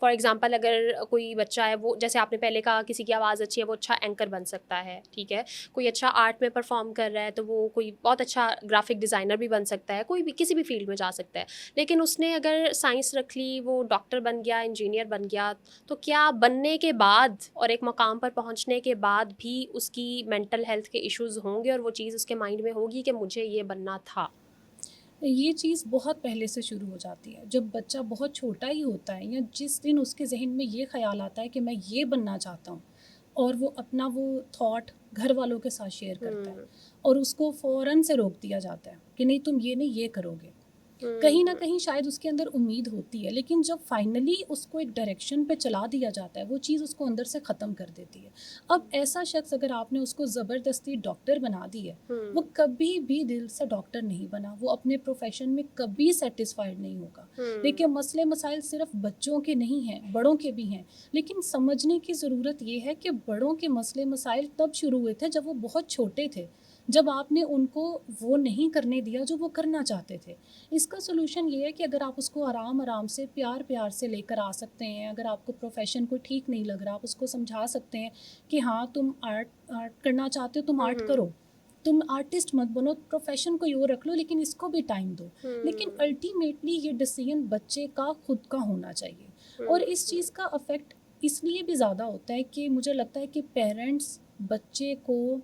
फॉर एग्जांपल अगर कोई बच्चा है, वो जैसे आपने पहले कहा किसी की आवाज़ अच्छी है वो अच्छा एंकर बन सकता है, ठीक है। कोई अच्छा आर्ट में परफॉर्म कर रहा है तो वो कोई बहुत अच्छा ग्राफिक डिज़ाइनर भी बन सकता है, कोई भी किसी भी फील्ड में जा सकता है। लेकिन उसने अगर साइंस रख ली, वो डॉक्टर बन गया, इंजीनियर बन गया, तो क्या बनने के बाद और एक मकाम पर पहुंचने के बाद भी उसकी मेंटल हेल्थ के इश्यूज़ होंगे, और वो चीज़ उसके माइंड में होगी कि मुझे ये बनना था? ये चीज़ बहुत पहले से शुरू हो जाती है, जब बच्चा बहुत छोटा ही होता है, या जिस दिन उसके ज़हन में ये ख़्याल आता है कि मैं ये बनना चाहता हूँ, और वो अपना वो थॉट घर वालों के साथ शेयर करता है, और उसको फ़ौरन से रोक दिया जाता है कि नहीं तुम ये नहीं, ये करोगे। कहीं न कहीं शायद उसके अंदर उम्मीद होती है, लेकिन जब फाइनली उसको एक डायरेक्शन पे चला दिया जाता है, वो चीज़ उसको अंदर से ख़त्म कर देती है। अब ऐसा शख्स अगर आपने उसको ज़बरदस्ती डॉक्टर बना दी है, वो कभी भी दिल से डॉक्टर नहीं बना, वो अपने प्रोफ़ेशन में कभी सैटिस्फाइड नहीं होगा। देखिए, मसले मसाइल सिर्फ़ बच्चों के नहीं हैं, बड़ों के भी हैं, लेकिन समझने की ज़रूरत ये है कि बड़ों के मसले मसाइल तब शुरू हुए थे जब वो बहुत छोटे थे, जब आपने उनको वो नहीं करने दिया जो वो करना चाहते थे। इसका सॉल्यूशन ये है कि अगर आप उसको आराम-आराम से, प्यार-प्यार से लेकर आ सकते हैं, अगर आपको प्रोफ़ेशन कोई ठीक नहीं लग रहा, आप उसको समझा सकते हैं कि हाँ, तुम आर्ट आर्ट करना चाहते हो, तुम आर्ट करो। तुम आर्टिस्ट मत बनो, प्रोफ़ेशन कोई और रख लो, लेकिन इसको भी टाइम दो। लेकिन अल्टीमेटली ये डिसीज़न बच्चे का खुद का होना चाहिए, और इस चीज़ का इफ़ेक्ट इसलिए भी ज़्यादा होता है कि मुझे लगता है कि पेरेंट्स बच्चे को,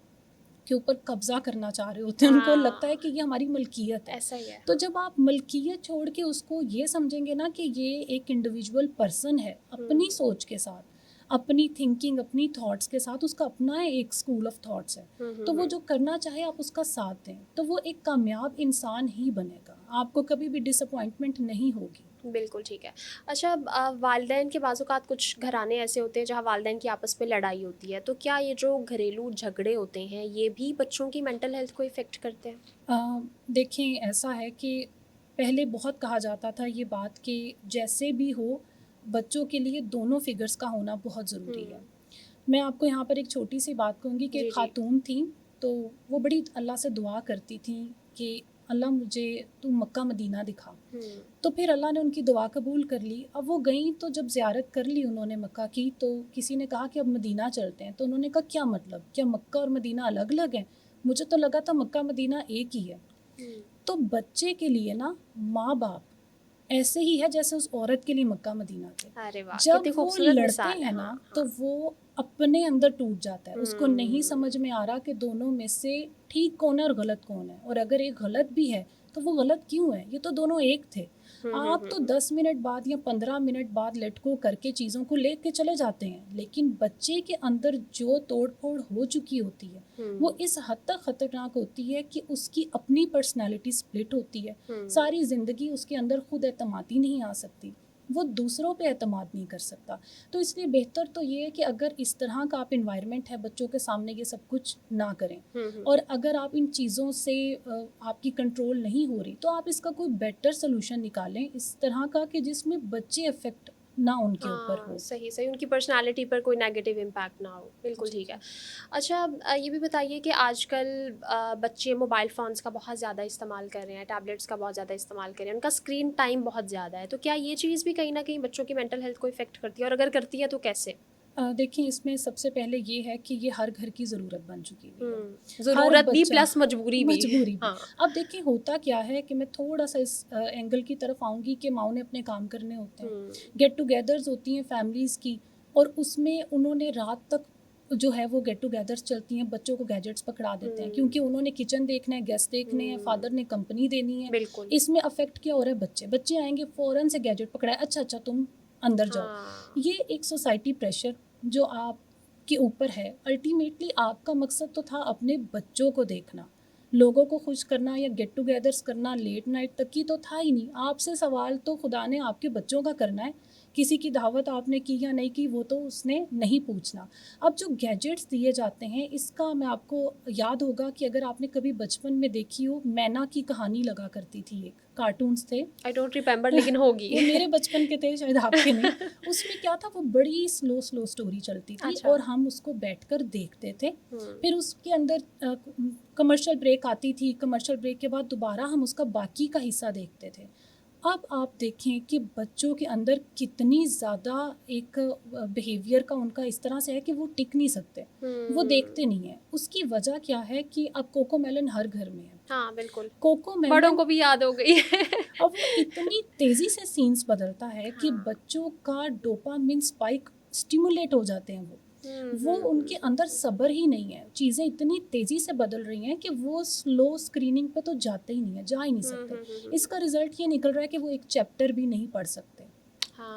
के ऊपर कब्जा करना चाह रहे होते हैं, उनको हाँ। लगता है कि ये हमारी मलकियत है। ऐसा ही है। तो जब आप मलकियत छोड़ के उसको ये समझेंगे ना कि ये एक इंडिविजुअल पर्सन है अपनी सोच के साथ, अपनी थिंकिंग, अपनी थॉट्स के साथ, उसका अपना एक स्कूल ऑफ थॉट्स है, तो वो जो करना चाहे आप उसका साथ दें, तो वो एक कामयाब इंसान ही बनेगा, आपको कभी भी डिसअपॉइंटमेंट नहीं होगी। बिल्कुल ठीक है। अच्छा, वालिदैन के बाज़-औक़ात कुछ घराने ऐसे होते हैं जहाँ वालिदैन की आपस में लड़ाई होती है, तो क्या ये जो घरेलू झगड़े होते हैं ये भी बच्चों की मेंटल हेल्थ को इफ़ेक्ट करते हैं? देखिए, ऐसा है कि पहले बहुत कहा जाता था ये बात कि जैसे भी हो बच्चों के लिए दोनों फिगर्स का होना बहुत ज़रूरी है। मैं आपको यहाँ पर एक छोटी सी बात कहूँगी कि जी, एक जी। खातून थी, तो वो बड़ी अल्लाह से दुआ करती थी कि अल्लाह मुझे तू मक्का मदीना दिखा। हुँ। तो फिर अल्लाह ने उनकी दुआ कबूल कर ली। अब वो गईं तो जब ज़ियारत कर ली उन्होंने मक्का की, तो किसी ने कहा कि अब मदीना चलते हैं, तो उन्होंने कहा क्या मतलब? क्या मक्का और मदीना अलग-अलग हैं? मुझे तो लगा था मक्का मदीना एक ही है। हुँ। तो बच्चे के लिए ना माँ-बाप ऐसे ही है जैसे उस औरत के लिए मक्का मदीना थे। अरे वाह! जब कितनी वो खूबसूरत लड़ते मिसाल है। हैं हाँ, ना, तो हाँ। वो अपने अंदर टूट जाता है। उसको नहीं समझ हुँ। में आ रहा कि दोनों में से ठीक कौन है और गलत कौन है, और अगर एक गलत भी है तो वो गलत क्यों है? ये तो दोनों एक थे। आप तो 10 मिनट बाद या 15 मिनट बाद लेट गो करके चीज़ों को लेके चले जाते हैं, लेकिन बच्चे के अंदर जो तोड़-फोड़ हो चुकी होती है, वो हुँ। इस हद तक ख़तरनाक होती है कि उसकी अपनी पर्सनैलिटी स्प्लिट होती है। हुँ। सारी ज़िंदगी उसके अंदर खुद एतमादी नहीं आ सकती, वो दूसरों पे एतमाद नहीं कर सकता। तो इसलिए बेहतर तो ये है कि अगर इस तरह का आप एनवायरनमेंट है, बच्चों के सामने ये सब कुछ ना करें। हुँ। और अगर आप इन चीज़ों से आपकी कंट्रोल नहीं हो रही, तो आप इसका कोई बेटर सोल्यूशन निकालें इस तरह का कि जिसमें बच्चे अफेक्ट ना उनके ऊपर हाँ, हो। सही, सही, उनकी पर्सनैलिटी पर कोई नेगेटिव इम्पैक्ट ना हो। बिल्कुल जी ठीक है। जी। अच्छा, ये भी बताइए कि आजकल बच्चे मोबाइल फ़ोन्स का बहुत ज़्यादा इस्तेमाल कर रहे हैं, टैबलेट्स का बहुत ज़्यादा इस्तेमाल कर रहे हैं, उनका स्क्रीन टाइम बहुत ज़्यादा है, तो क्या ये चीज़ भी कहीं न कहीं बच्चों की मेंटल हेल्थ को इफ़ेक्ट करती है, और अगर करती है तो कैसे? देखिए, इसमें सबसे पहले ये है कि ये हर घर की ज़रूरत बन चुकी हुई है। हर ज़रूरत भी बच्चा प्लस मजबूरी भी। मजबूरी भी। हाँ। अब देखिए होता क्या है कि मैं थोड़ा-सा इस एंगल की तरफ आऊँगी कि माँओं ने अपने काम करने होते हैं। हुँ। गेट टुगेदर्स होती हैं फैमिलीज़ की, और उसमें उन्होंने रात तक जो है वो गेट टुगेदर्स चलती हैं, बच्चों को गैजेट्स पकड़ा देते हैं, क्योंकि उन्होंने किचन देखना है, गेस्ट देखने हैं, हुँ। फादर ने कंपनी देनी है। बिल्कुल। इसमें अफ़ेक्ट क्या हो रहा है? बच्चे आएँगे फ़ौरन से गैजेट पकड़ा है, अच्छा तुम अंदर जाओ। हाँ। ये एक सोसाइटी प्रेशर जो आपके ऊपर है, अल्टीमेटली आपका मकसद तो था अपने बच्चों को देखना, लोगों को खुश करना या गेट टुगेदर्स करना लेट नाइट तक की तो था ही नहीं। आपसे सवाल तो खुदा ने आपके बच्चों का करना है, किसी की दावत आपने की या नहीं की वो तो उसने नहीं पूछना। अब जो गैजेट्स दिए जाते हैं, इसका मैं आपको याद होगा कि अगर आपने कभी बचपन में देखी हो, मैना की कहानी लगा करती थी, एक कार्टून्स थे। आई डोंट रिमेंबर, लेकिन होगी। वो मेरे बचपन के थे, शायद आपके नहीं। उसमें क्या था, वो बड़ी स्लो स्टोरी चलती थी अच्छा। और हम उसको बैठकर देखते थे। हुँ। फिर उसके अंदर कमर्शियल ब्रेक आती थी, कमर्शियल ब्रेक के बाद दोबारा हम उसका बाकी का हिस्सा देखते थे। अब आप देखें कि बच्चों के अंदर कितनी ज़्यादा एक बिहेवियर का उनका इस तरह से है कि वो टिक नहीं सकते, वो देखते नहीं हैं। उसकी वजह क्या है कि अब कोकोमेलन हर घर में है। हाँ, बिल्कुल। बड़ों कोकोमेलन को भी याद हो गई है। अब वो इतनी तेज़ी से सीन्स बदलता है कि हाँ। बच्चों का डोपामाइन स्पाइक स्टिमुलेट हो जाते हैं वो उनके अंदर सब्र ही नहीं है। चीज़ें इतनी तेज़ी से बदल रही हैं कि वो स्लो स्क्रीनिंग पे तो जाते ही नहीं है, जा ही नहीं सकते। इसका रिज़ल्ट ये निकल रहा है कि वो एक चैप्टर भी नहीं पढ़ सकते।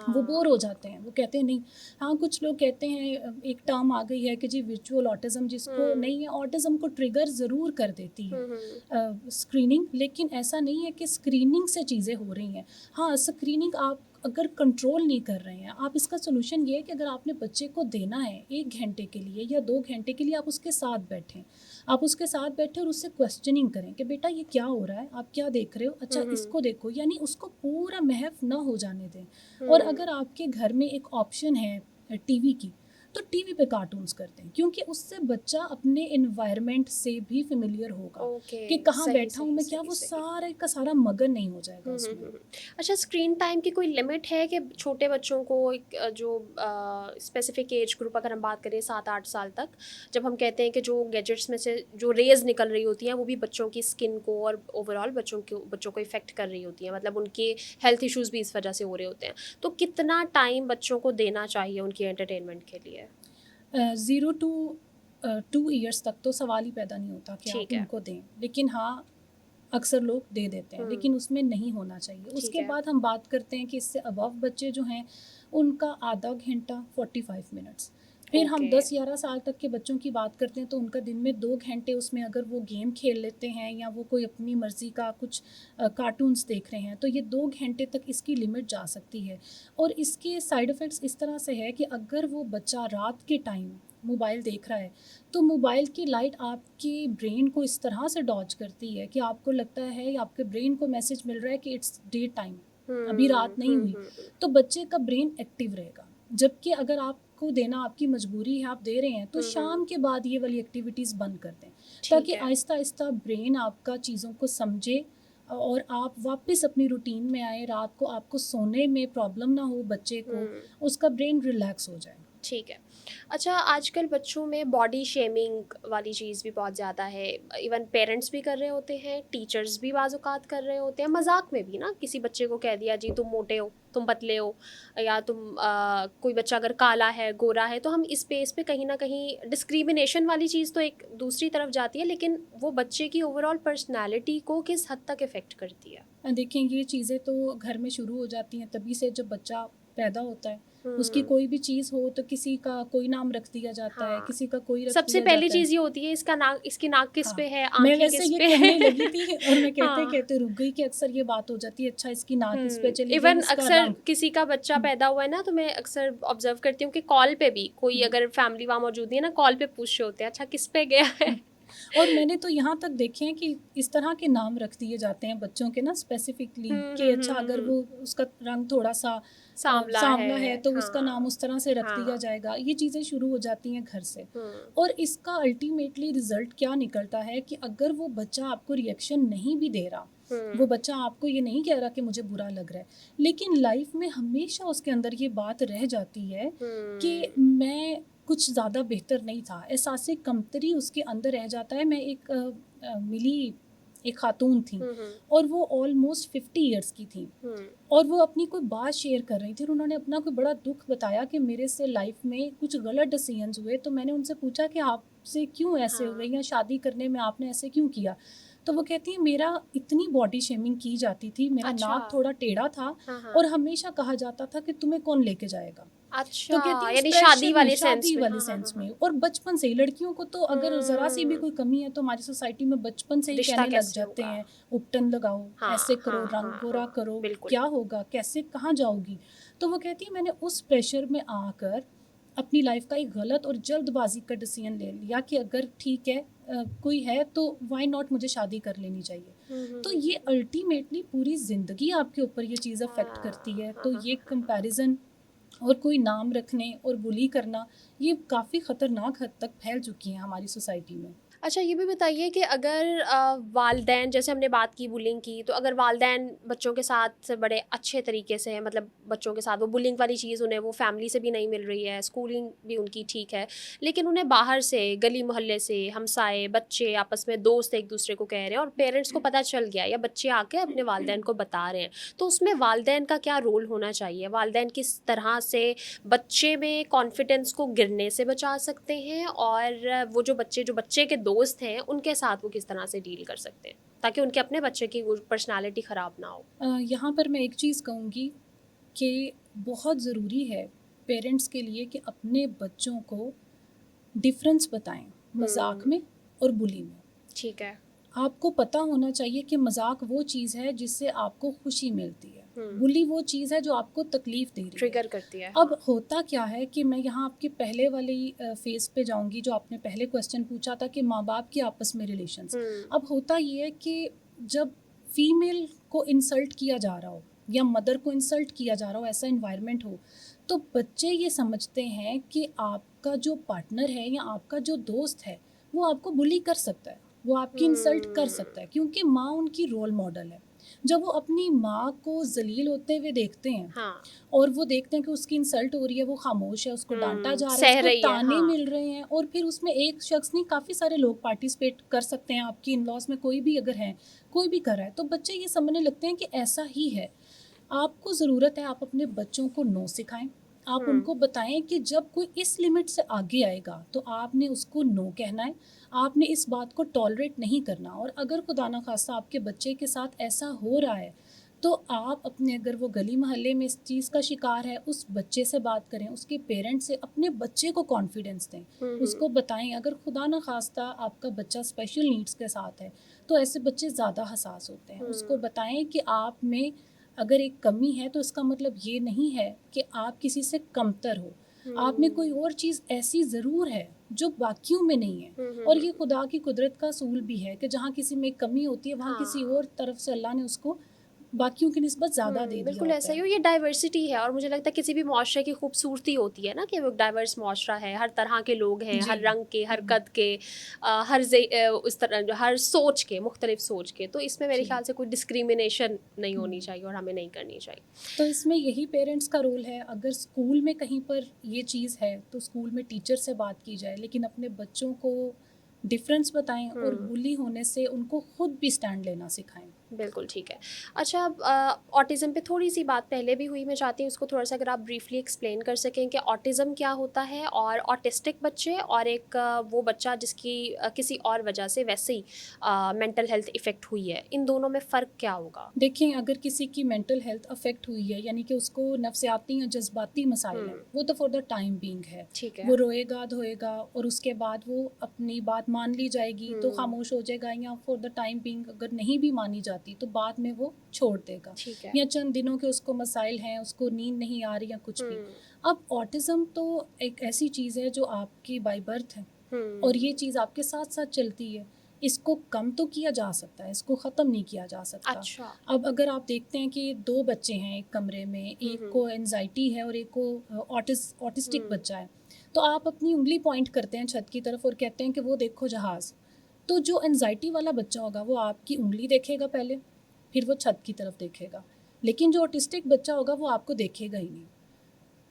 वो बोर हो जाते हैं, वो कहते हैं नहीं। हाँ, कुछ लोग कहते हैं एक टर्म आ गई है कि जी विजुअल ऑटिज़्म, जिसको नहीं है, ऑटिज़्म को ट्रिगर ज़रूर कर देती है स्क्रीनिंग, लेकिन ऐसा नहीं है कि स्क्रीनिंग से चीज़ें हो रही हैं। हाँ, स्क्रीनिंग आप अगर कंट्रोल नहीं कर रहे हैं, आप इसका सॉल्यूशन ये है कि अगर आपने बच्चे को देना है 1 घंटे के लिए या 2 घंटे के लिए, आप उसके साथ बैठें। आप उसके साथ बैठे और उससे क्वेश्चनिंग करें कि बेटा ये क्या हो रहा है? आप क्या देख रहे हो? अच्छा इसको देखो, यानी उसको पूरा महव ना हो जाने दें। और अगर आपके घर में एक ऑप्शन है टीवी की, तो टीवी पे कार्टून्स करते हैं, क्योंकि उससे बच्चा अपने एनवायरनमेंट से भी फेमिलियर होगा ओके, कि कहाँ सही, बैठा हूँ सही, मैं, क्या सही, वो सही। सारे का सारा मगन नहीं हो जाएगा उसमें। अच्छा, स्क्रीन टाइम की कोई लिमिट है कि छोटे बच्चों को एक जो स्पेसिफिक एज ग्रुप अगर हम बात करें 7-8 साल तक, जब हम कहते हैं कि जो गैजेट्स में से जो रेज़ निकल रही होती हैं वो भी बच्चों की स्किन को और ओवरऑल बच्चों को इफ़ेक्ट कर रही होती हैं, मतलब उनके हेल्थ इश्यूज़ भी इस वजह से हो रहे होते हैं। तो कितना टाइम बच्चों को देना चाहिए उनकी एंटरटेनमेंट के लिए? 0 टू 2 ईयर्स तक तो सवाल ही पैदा नहीं होता कि आप ठीक है। उनको दें, लेकिन हाँ, अक्सर लोग दे देते हैं, लेकिन उसमें नहीं होना चाहिए। उसके है। बाद हम बात करते हैं कि इससे अबव बच्चे जो हैं, उनका आधा घंटा 45 मिनट्स। फिर हम ओके। 10-11 साल तक के बच्चों की बात करते हैं, तो उनका दिन में 2 घंटे, उसमें अगर वो गेम खेल लेते हैं या वो कोई अपनी मर्ज़ी का कुछ कार्टून्स देख रहे हैं, तो ये 2 घंटे तक इसकी लिमिट जा सकती है। और इसके साइड इफ़ेक्ट्स इस तरह से है कि अगर वो बच्चा रात के टाइम मोबाइल देख रहा है, तो मोबाइल की लाइट आपके ब्रेन को इस तरह से डॉज करती है कि आपको लगता है या आपके ब्रेन को मैसेज मिल रहा है कि इट्स डे टाइम, अभी रात नहीं हुई, तो बच्चे का ब्रेन एक्टिव रहेगा। जबकि अगर आपको देना आपकी मजबूरी है, आप दे रहे हैं, तो शाम के बाद ये वाली एक्टिविटीज़ बंद कर दें, ताकि ठीक है। आहिस्ता आहिस्ता ब्रेन आपका चीज़ों को समझे और आप वापस अपनी रूटीन में आए। रात को आपको सोने में प्रॉब्लम ना हो बच्चे को, उसका ब्रेन रिलैक्स हो जाए। ठीक है। अच्छा, आजकल बच्चों में बॉडी शेमिंग वाली चीज़ भी बहुत ज़्यादा है। इवन पेरेंट्स भी कर रहे होते हैं, टीचर्स भी बाज़ औक़ात कर रहे होते हैं, मज़ाक में भी ना, किसी बच्चे को कह दिया जी तुम मोटे हो, तुम पतले हो, या तुम कोई बच्चा अगर काला है, गोरा है, तो हम इस बेस पे कहीं न कहीं डिस्क्रिमिनेशन वाली चीज़ तो एक दूसरी तरफ जाती है, लेकिन वो बच्चे की ओवरऑल पर्सनैलिटी को किस हद तक इफ़ेक्ट करती है? देखें, ये चीज़ें तो घर में शुरू हो जाती हैं तभी से, जब बच्चा पैदा होता है। उसकी हुँ। कोई भी चीज़ हो तो किसी का कोई नाम रख दिया जाता है, हाँ। किसी का कोई रख सबसे दिया पहली जाता है। चीज़ ये होती है इसका नाक, इसकी नाक किस हाँ, पे है, मैं आँखें वैसे किस ये पे कहने है। लगी थी और मैं हाँ। कहते-कहते रुक गई कि अक्सर ये बात हो जाती है, अच्छा इसकी नाक इस पे चली गई, इवन इसका अक्सर रंग। किसी का बच्चा हुँ, पैदा हुआ है ना, तो मैं अक्सर ऑब्जर्व करती हूँ कि कॉल पे भी कोई हुँ, अगर फैमिली वहाँ मौजूद नहीं है ना, कॉल पे पूछ रहे होते हैं अच्छा किस पे गया है। हुँ। और मैंने तो यहाँ तक देखे हैं कि इस तरह के नाम रख दिए जाते हैं बच्चों के ना, स्पेसिफिकली कि अच्छा अगर वो उसका रंग थोड़ा-सा सांवला सांवला है है। तो उसका नाम हाँ। उस तरह से रख दिया हाँ। जाएगा। ये चीज़ें शुरू हो जाती हैं घर से। हुँ। और इसका अल्टीमेटली रिज़ल्ट क्या निकलता है कि अगर वो बच्चा आपको रिएक्शन नहीं भी दे रहा, वो हुँ। बच्चा आपको ये नहीं कह रहा कि मुझे बुरा लग रहा है, लेकिन लाइफ़ में हमेशा उसके अंदर ये बात रह जाती है कि हुँ। मैं कुछ ज़्यादा बेहतर नहीं था। एहसास-ए कमतरी उसके अंदर रह जाता है। मैं एक मिली एक खातून थी हुँ, हुँ। और वो ऑलमोस्ट 50 इयर्स की थी। हुँ। और वो अपनी कोई बात शेयर कर रही थी और उन्होंने अपना कोई बड़ा दुःख बताया कि मेरे से लाइफ में कुछ गलत डिसीजंस हुए। तो मैंने उनसे पूछा कि आपसे क्यों ऐसे हुए हाँ। या शादी करने में आपने ऐसे क्यों किया? तो वो कहती है मेरा इतनी बॉडी शेमिंग की जाती थी, मेरा अच्छा। नाक थोड़ा टेढ़ा था हाँ, हाँ। और हमेशा कहा जाता था कि तुम्हें कौन लेके जाएगा? तो अच्छा, कहती है उस यानी शादी प्रेशर में, वाले सेंस शादी में। वाले हाँ, हाँ, हाँ, सेंस हाँ। में, और बचपन से ही लड़कियों को तो अगर ज़रा-सी भी हुँ। कोई कमी है तो हमारी सोसाइटी में बचपन से ही रिश्ता कहने लग कैसे जाते होगा? हैं, उपटन लगाओ, हाँ, ऐसे करो, हाँ, रंग हाँ, गोरा हाँ। करो, बिल्कुल। क्या होगा, कैसे कहाँ जाओगी? तो वो कहती है मैंने उस प्रेशर में आकर अपनी लाइफ़ का एक गलत और जल्दबाज़ी का डिसीज़न ले लिया कि अगर ठीक है कोई है तो व्हाई नॉट, मुझे शादी कर लेनी चाहिए। हुँ, हुँ, तो हुँ, ये हुँ। अल्टीमेटली पूरी ज़िंदगी आपके ऊपर ये चीज़ अफ़ेक्ट करती हाँ, है। हाँ, तो हाँ, ये हाँ, हाँ, हाँ। कंपैरिज़न और कोई नाम रखने और बुली करना, ये काफ़ी ख़तरनाक हद तक फैल चुकी हैं हमारी सोसाइटी में। अच्छा, ये भी बताइए कि अगर वालिदैन, जैसे हमने बात की बुलिंग की, तो अगर वालिदैन बच्चों के साथ बड़े अच्छे तरीके से हैं, मतलब बच्चों के साथ वो बुलिंग वाली चीज़ उन्हें वो फैमिली से भी नहीं मिल रही है, स्कूलिंग भी उनकी ठीक है, लेकिन उन्हें बाहर से, गली मोहल्ले से, हमसाए, बच्चे आपस में दोस्त एक दूसरे को कह रहे हैं और पेरेंट्स को पता चल गया या बच्चे आके अपने वालिदैन को बता रहे हैं, तो उसमें वालिदैन का क्या रोल होना चाहिए? वालिदैन किस तरह से बच्चे में कॉन्फिडेंस को गिरने से बचा सकते हैं, और वो जो बच्चे के दोस्त हैं उनके साथ वो किस तरह से डील कर सकते हैं ताकि उनके अपने बच्चे की वो पर्सनालिटी ख़राब ना हो? यहाँ पर मैं एक चीज़ कहूँगी कि बहुत ज़रूरी है पेरेंट्स के लिए कि अपने बच्चों को डिफ़रेंस बताएँ, मज़ाक हुँ। में और बुली में। ठीक है। आपको पता होना चाहिए कि मज़ाक वो चीज़ है जिससे आपको खुशी मिलती है। हुँ। बुली वो चीज़ है जो आपको तकलीफ़ दे रही है। ट्रिगर करती है, अब हाँ। होता क्या है कि मैं यहाँ आपके पहले वाली फ़ेज़ पे जाऊँगी, जो आपने पहले क्वेश्चन पूछा था कि माँ-बाप के आपस में रिलेशंस। हुँ। अब होता ये है कि जब फ़ीमेल को इंसल्ट किया जा रहा हो या मदर को इंसल्ट किया जा रहा हो, ऐसा एनवायरनमेंट हो, तो बच्चे ये समझते हैं कि आपका जो पार्टनर है या आपका जो दोस्त है, वो आपको बुली कर सकता है, वो आपकी इंसल्ट कर हुँ। सकता है, क्योंकि माँ उनकी रोल मॉडल है। जब वो अपनी माँ को ज़लील होते हुए देखते हैं हाँ। और वो देखते हैं कि उसकी इंसल्ट हो रही है, वो खामोश है, उसको डाँटा जा रहा है, सह उसको रही है, ताने हाँ। मिल रहे हैं, और फिर उसमें एक शख्स नहीं, काफ़ी सारे लोग पार्टिसिपेट कर सकते हैं, आपकी इन-लॉज़ में कोई भी अगर हैं, कोई भी कर रहा है, तो बच्चे ये समझने लगते हैं कि ऐसा ही है। आपको ज़रूरत है आप अपने बच्चों को नो सिखाएँ, आप उनको बताएं कि जब कोई इस लिमिट से आगे आएगा तो आपने उसको नो कहना है, आपने इस बात को टॉलरेट नहीं करना। और अगर खुदा ना खास्ता आपके बच्चे के साथ ऐसा हो रहा है तो आप अपने, अगर वो गली मोहल्ले में इस चीज़ का शिकार है, उस बच्चे से बात करें, उसके पेरेंट्स से, अपने बच्चे को कॉन्फिडेंस दें, उसको बताएं। अगर खुदा ना खास्ता आपका बच्चा स्पेशल नीड्स के साथ है तो ऐसे बच्चे ज़्यादा हसास होते हैं। उसको बताएं कि आप में अगर एक कमी है तो इसका मतलब ये नहीं है कि आप किसी से कमतर हो, आप में कोई और चीज़ ऐसी ज़रूर है जो बाकियों में नहीं है। और ये खुदा की कुदरत का असूल भी है कि जहाँ किसी में कमी होती है वहाँ किसी और तरफ से अल्लाह ने उसको बाकियों की निस्बत ज़्यादा दे दिया बिल्कुल होता ऐसा ही है। हो, ये डाइवर्सिटी है और मुझे लगता है किसी भी मुआशरे की खूबसूरती होती है ना कि वो एक डाइवर्स मुआशरा है, हर तरह के लोग हैं, जी। हर रंग के, हर कद के, उस तरह जो हर सोच के, मुख्तलिफ सोच के, तो इसमें मेरे जी। ख्याल से कोई डिस्क्रिमिनेशन नहीं होनी चाहिए और हमें नहीं करनी चाहिए। तो इसमें यही पेरेंट्स का रोल है। अगर स्कूल में कहीं पर ये चीज़ है तो स्कूल में टीचर से बात की जाए, लेकिन अपने बच्चों को डिफरेंस बताएं और बुली होने से उनको खुद भी स्टैंड लेना सिखाएं। बिल्कुल ठीक है। अच्छा, ऑटिज़म पे थोड़ी-सी बात पहले भी हुई, मैं चाहती हूँ उसको थोड़ा-सा अगर आप ब्रीफली एक्सप्लेन कर सकें कि ऑटिज़म क्या होता है और ऑटिस्टिक बच्चे और एक वो बच्चा जिसकी किसी और वजह से वैसे ही मेंटल हेल्थ इफ़ेक्ट हुई है, इन दोनों में फ़र्क क्या होगा? देखिए, अगर किसी की मेंटल हेल्थ अफेक्ट हुई है, यानी कि उसको नफ्सियाती या जज्बाती मसाइल हैं, वो तो फॉर द टाइम बीइंग है। ठीक है। वो रोएगा धोएगा और उसके बाद वो अपनी बात मान ली जाएगी तो खामोश हो जाएगा, या फॉर द टाइम बीइंग अगर नहीं भी मानी जाती तो बाद में वो छोड़ देगा, ठीक है। या चंद दिनों के उसको मसाइल हैं, उसको नींद नहीं आ रही या कुछ भी। अब ऑटिज़म तो एक ऐसी चीज़ है जो आपकी बाय बर्थ है और ये चीज़ आपके साथ साथ चलती है। इसको कम तो किया जा सकता है, इसको ख़त्म नहीं किया जा सकता। अच्छा। अब अगर आप देखते हैं कि 2 बच्चे हैं एक कमरे में, एक को एंग्ज़ायटी है और एक को ऑटिस्टिक बच्चा है, तो आप अपनी उँगली पॉइंट करते हैं छत की तरफ और कहते हैं कि वो देखो जहाज़। तो जो एंग्ज़ायटी वाला बच्चा होगा वो आपकी उँगली देखेगा पहले, फिर वो छत की तरफ देखेगा। लेकिन जो ऑटिस्टिक बच्चा होगा वो आपको देखेगा ही नहीं,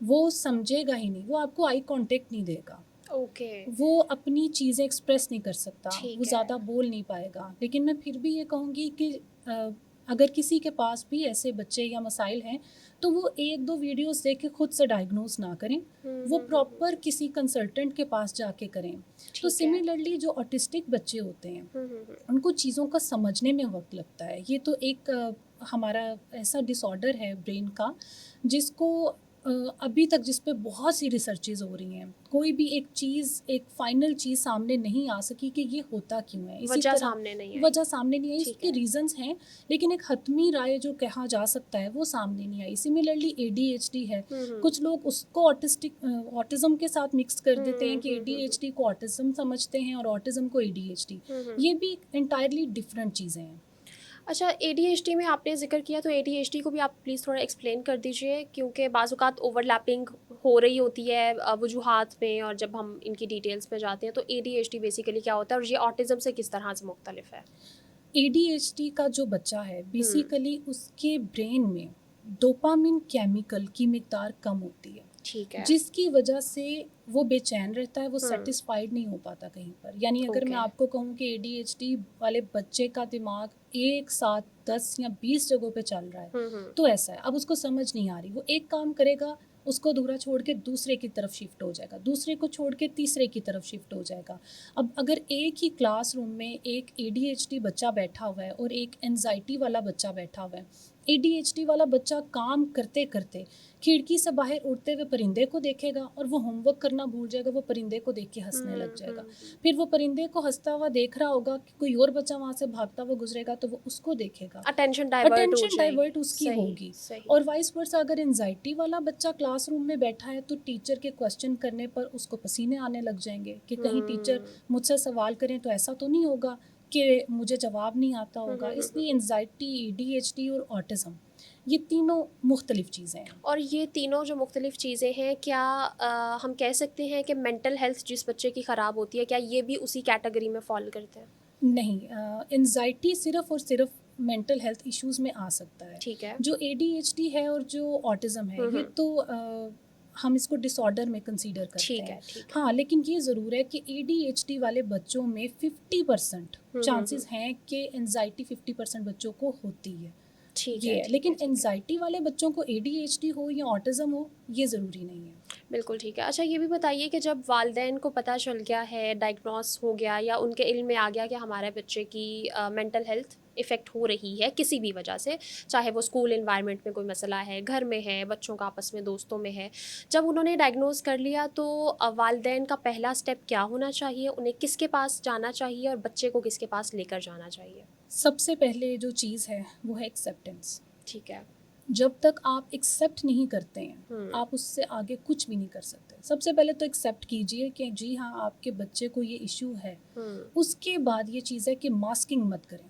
वो समझेगा ही नहीं, वो आपको आई कॉन्टैक्ट नहीं देगा। ओके। वो अपनी चीज़ें एक्सप्रेस नहीं कर सकता, ठीक वो है। ज़्यादा बोल नहीं पाएगा। लेकिन मैं फिर भी ये कहूँगी कि अगर किसी के पास भी ऐसे बच्चे या मसाइल हैं, तो वो 1-2 वीडियोज़ देख के खुद से डायग्नोज़ ना करें, वो प्रॉपर किसी कंसल्टेंट के पास जाके करें। तो ठीक है। सिमिलरली जो ऑटिस्टिक बच्चे होते हैं, उनको चीज़ों को समझने में वक़्त लगता है। ये तो एक हमारा ऐसा डिसऑर्डर है ब्रेन का जिसको अभी तक जिस पे बहुत सी रिसर्चेज़ हो रही हैं। कोई भी एक चीज़, एक फ़ाइनल चीज़ सामने नहीं आ सकी कि ये होता क्यों है। इसी वजह तरह सामने नहीं आई। वजह सामने नहीं आई, ठीक इसके है। रीज़न्स हैं, लेकिन एक हतमी राय जो कहा जा सकता है वो सामने नहीं आई। सिमिलरली एडीएचडी है, कुछ लोग उसको ऑटिज़्म के साथ मिक्स कर देते हैं कि एडीएचडी को ऑटिज़्म समझते हैं और ऑटिज़्म को एडीएचडी। ये भी एंटायरली डिफरेंट चीज़ें हैं। अच्छा, एडीएचडी में आपने ज़िक्र किया तो एडीएचडी को भी आप प्लीज़ थोड़ा एक्सप्लेन कर दीजिए, क्योंकि बाज़-औक़ात ओवरलैपिंग हो रही होती है वजूहात में, और जब हम इनकी डिटेल्स में जाते हैं तो एडीएचडी बेसिकली क्या होता है और ये ऑटिज़म से किस तरह से मुख्तलिफ है? एडीएचडी का जो बच्चा है बेसिकली उसके ब्रेन में डोपामिन केमिकल की मिकदार कम होती है, ठीक है। जिसकी वजह से वो बेचैन रहता है, वो सेटिस्फाइड नहीं हो पाता कहीं पर। यानी अगर मैं ओके। आपको कहूँ कि एडीएचडी वाले बच्चे का दिमाग एक साथ 10 या 20 जगहों पे चल रहा है, तो ऐसा है। अब उसको समझ नहीं आ रही, वो एक काम करेगा, उसको अधूरा छोड़ के दूसरे की तरफ शिफ्ट हो जाएगा, दूसरे को छोड़ के तीसरे की तरफ शिफ्ट हो जाएगा। अब अगर एक ही क्लासरूम में एक एडीएचडी बच्चा बैठा हुआ है और एक एंजाइटी वाला बच्चा बैठा हुआ है, एडीएचडी वाला बच्चा काम करते करते खिड़की से बाहर उड़ते हुए परिंदे को देखेगा और वो होमवर्क करना भूल जाएगा, वो परिंदे को देख के हंसने लग जाएगा। फिर वो परिंदे को हंसता हुआ देख रहा होगा कि कोई और बच्चा वहाँ से भागता हुआ गुजरेगा तो वो उसको देखेगा, अटेंशन डाइवर्ट उसकी सही, होगी। सही। और वाइस वर्सा, अगर एंजाइटी वाला बच्चा क्लासरूम में बैठा है तो टीचर के क्वेश्चन करने पर उसको पसीने आने लग जाएंगे कि कहीं टीचर मुझसे सवाल करें तो ऐसा तो नहीं होगा कि मुझे जवाब नहीं आता होगा। इसलिए एंजाइटी, एडीएचडी और ऑटिज़म, ये तीनों मुख्तलिफ चीज़ें हैं। और ये तीनों जो मुख्तलिफ चीज़ें हैं, क्या हम कह सकते हैं कि मेंटल हेल्थ जिस बच्चे की ख़राब होती है, क्या ये भी उसी कैटेगरी में फॉल करते हैं? नहीं, एंजाइटी सिर्फ और सिर्फ मेंटल हेल्थ इश्यूज में आ सकता है। ठीक है। जो एडीएचडी है और जो ऑटिज़म है, ये तो हम इसको डिसऑर्डर में कंसीडर करते ठीक हैं। है। ठीक है। हाँ, लेकिन ये ज़रूर है कि एडीएचडी वाले बच्चों में 50% चांसेस हैं कि एंजाइटी 50% बच्चों को होती है। ठीक ये है, है। ठीक है, लेकिन ठीक है। एंजाइटी वाले बच्चों को एडीएचडी हो या ऑटिज्म हो, ये ज़रूरी नहीं है। बिल्कुल ठीक है। अच्छा, ये भी बताइए कि जब वालिदैन को पता चल गया है, डायग्नोस हो गया या उनके इल्म में आ गया कि हमारे बच्चे की मेंटल हेल्थ इफ़ेक्ट हो रही है किसी भी वजह से, चाहे वो स्कूल एनवायरनमेंट में कोई मसला है, घर में है, बच्चों का आपस में दोस्तों में है। जब उन्होंने डायग्नोस कर लिया तो वालिदैन का पहला स्टेप क्या होना चाहिए? उन्हें किसके पास जाना चाहिए और बच्चे को किसके पास लेकर जाना चाहिए? सबसे पहले जो चीज़ है वो है एक्सेप्टेंस। ठीक है। जब तक आप एक्सेप्ट नहीं करते हैं, हुँ, आप उससे आगे कुछ भी नहीं कर सकते। सबसे पहले तो एक्सेप्ट कीजिए कि जी हाँ, आपके बच्चे को ये इश्यू है। हुँ। उसके बाद ये चीज़ है कि मास्किंग मत करें,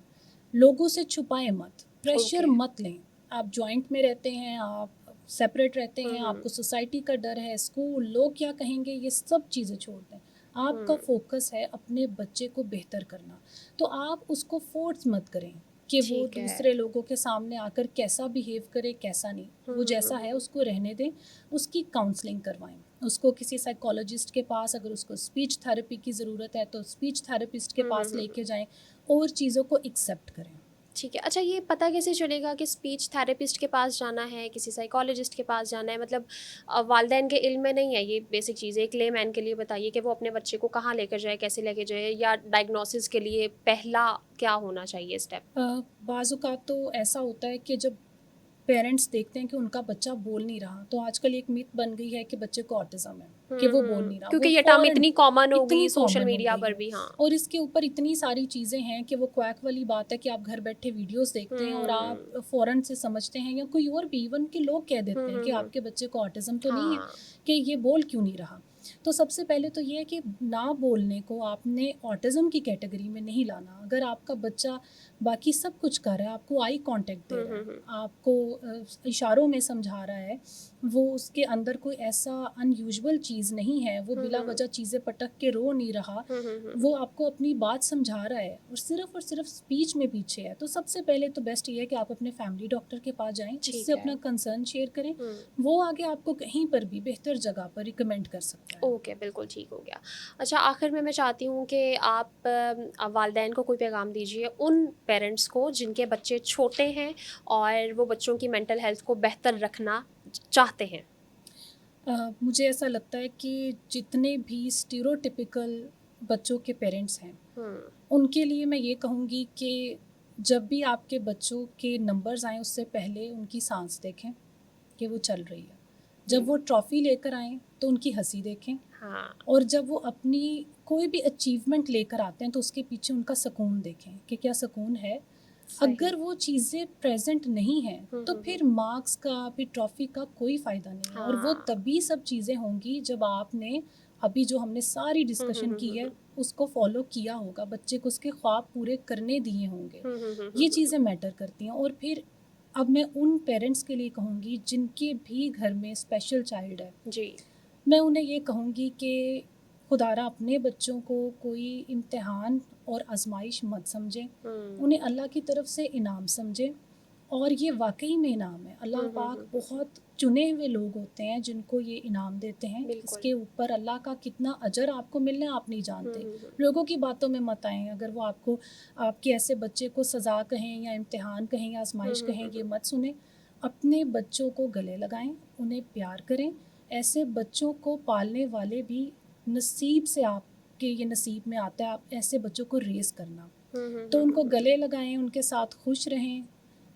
लोगों से छुपाएं मत, प्रेशर ओके। मत लें। आप जॉइंट में रहते हैं, आप सेपरेट रहते हुँ, हैं, हुँ। आपको सोसाइटी का डर है, स्कूल, लोग क्या कहेंगे, ये सब चीज़ें छोड़ दें। आपका हुँ, फोकस है अपने बच्चे को बेहतर करना। तो आप उसको फोर्स मत करें कि वो ठीक है। दूसरे लोगों के सामने आकर कैसा बिहेव करे, कैसा नहीं। हुँ, वो हुँ, हुँ, जैसा हुँ, है हुँ। उसको रहने दें, उसकी काउंसलिंग करवाएं, उसको किसी साइकोलॉजिस्ट के पास, अगर उसको स्पीच थेरेपी की ज़रूरत है तो स्पीच थेरेपिस्ट के हुँ, हुँ, पास हुँ, लेके हुँ। जाएं और चीज़ों को एक्सेप्ट करें। ठीक है। अच्छा, ये पता कैसे चलेगा कि स्पीच थेरेपिस्ट के पास जाना है, किसी साइकोलॉजिस्ट के पास जाना है? मतलब वालिदैन के इल्म में नहीं है ये बेसिक चीज़ें। एक लेमैन के लिए बताइए कि वो अपने बच्चे को कहाँ लेकर जाए, कैसे लेके जाए, या डायग्नोसिस के लिए पहला क्या होना चाहिए स्टेप? बाज़-औक़ात तो ऐसा होता है कि जब पेरेंट्स देखते हैं कि उनका बच्चा बोल नहीं रहा, तो आजकल एक मिथ बन गई है कि बच्चे को ऑटिज़म है, कि वो बोल नहीं रहा। क्योंकि वो ये टर्म फ़ौरन इतनी कॉमन हो इतनी गई सोशल कॉमन हो मीडिया गई पर है भी। हाँ। और इसके ऊपर इतनी सारी चीज़ें हैं कि वो क्वैक वाली बात है कि आप घर बैठे वीडियोज़ देखते हैं और आप हुँ। फ़ौरन से समझते हैं, या कोई और भी इवन के लोग कह हुँ, देते हैं हुँ, कि हुँ। आपके बच्चे को ऑटिज़म तो नहीं है, हाँ। कि ये बोल क्यों नहीं रहा। तो सबसे पहले तो ये है कि ना बोलने को आपने ऑटिज़म की कैटेगरी में नहीं लाना। अगर आपका बच्चा बाकी सब कुछ कर रहा है, आपको आई कॉन्टैक्ट दे हुँ, रहा हुँ, है, हुँ। आपको इशारों में समझा रहा है, वो उसके अंदर कोई ऐसा अनयूजुअल चीज़ नहीं है, वो हुँ, बिला हुँ। वजह चीज़ें पटक के रो नहीं रहा, हुँ, हुँ, हुँ, वो हुँ। आपको अपनी बात समझा रहा है और सिर्फ स्पीच में पीछे है, तो सबसे पहले तो बेस्ट ये है कि आप अपने फैमिली डॉक्टर के पास जाएँ, उससे ठीक है। अपना कंसर्न शेयर करें। हुँ। वो आगे आपको कहीं पर भी बेहतर जगह पर रिकमेंड कर सकता है। ओके, बिल्कुल ठीक हो गया। अच्छा, आखिर में मैं चाहती हूँ कि आप वालिदैन को कोई पैगाम दीजिए उन पेरेंट्स को जिनके बच्चे छोटे हैं और वो बच्चों की मेंटल हेल्थ को बेहतर रखना चाहते हैं। मुझे ऐसा लगता है कि जितने भी स्टीरियोटिपिकल बच्चों के पेरेंट्स हैं, हुँ, उनके लिए मैं ये कहूँगी कि जब भी आपके बच्चों के नंबर्स आएँ, उससे पहले उनकी साँस देखें कि वो चल रही है। जब हुँ, वो ट्रॉफ़ी लेकर आएँ, तो उनकी हँसी देखें, हाँ, और जब वो अपनी कोई भी अचीवमेंट लेकर आते हैं, तो उसके पीछे उनका सुकून देखें कि क्या सुकून है। सही। अगर वो चीज़ें प्रेज़ेंट नहीं हैं, हुँ, तो हुँ, हुँ। फिर मार्क्स का, फिर ट्रॉफ़ी का कोई फ़ायदा नहीं है, और वो हाँ। तभी सब चीज़ें होंगी जब आपने अभी जो हमने सारी हुँ, हुँ, डिस्कशन हुँ, की हुँ, है, हुँ। उसको फ़ॉलो किया होगा, बच्चे को उसके ख्वाब पूरे करने दिए होंगे। हुँ, हुँ, हुँ, हुँ, ये हुँ, हुँ। चीज़ें मैटर करती हैं। और फिर अब मैं उन पेरेंट्स के लिए कहूँगी जिनके भी घर में स्पेशल चाइल्ड है, जी। मैं उन्हें ये कहूँगी कि खुदारा अपने बच्चों को कोई इम्तिहान और आजमाइश मत समझें, हुँ। उन्हें अल्लाह की तरफ से इनाम समझें, और ये वाकई में इनाम है। अल्लाह हुँ, हुँ, पाक हुँ, हुँ, हुँ। बहुत चुने हुए लोग होते हैं जिनको ये इनाम देते हैं। बिल्कुल। इसके ऊपर अल्लाह का कितना अजर आपको मिलना है, आप नहीं हुँ, जानते। हुँ, हुँ। लोगों की बातों में मत आएँ। अगर वो आपको आपके ऐसे बच्चे को सज़ा कहें या इम्तिहान कहें या हुँ, आजमाइश हुँ, कहें, हुँ, ये हुँ। मत सुनें। अपने बच्चों को गले लगाएं, उन्हें प्यार करें। ऐसे बच्चों को पालने वाले भी नसीब से, आपके ये नसीब में आता है आप ऐसे बच्चों को रेज़ करना। हुँ, हुँ, तो हुँ, हुँ, उनको हुँ, हुँ। गले लगाएं, उनके साथ खुश रहें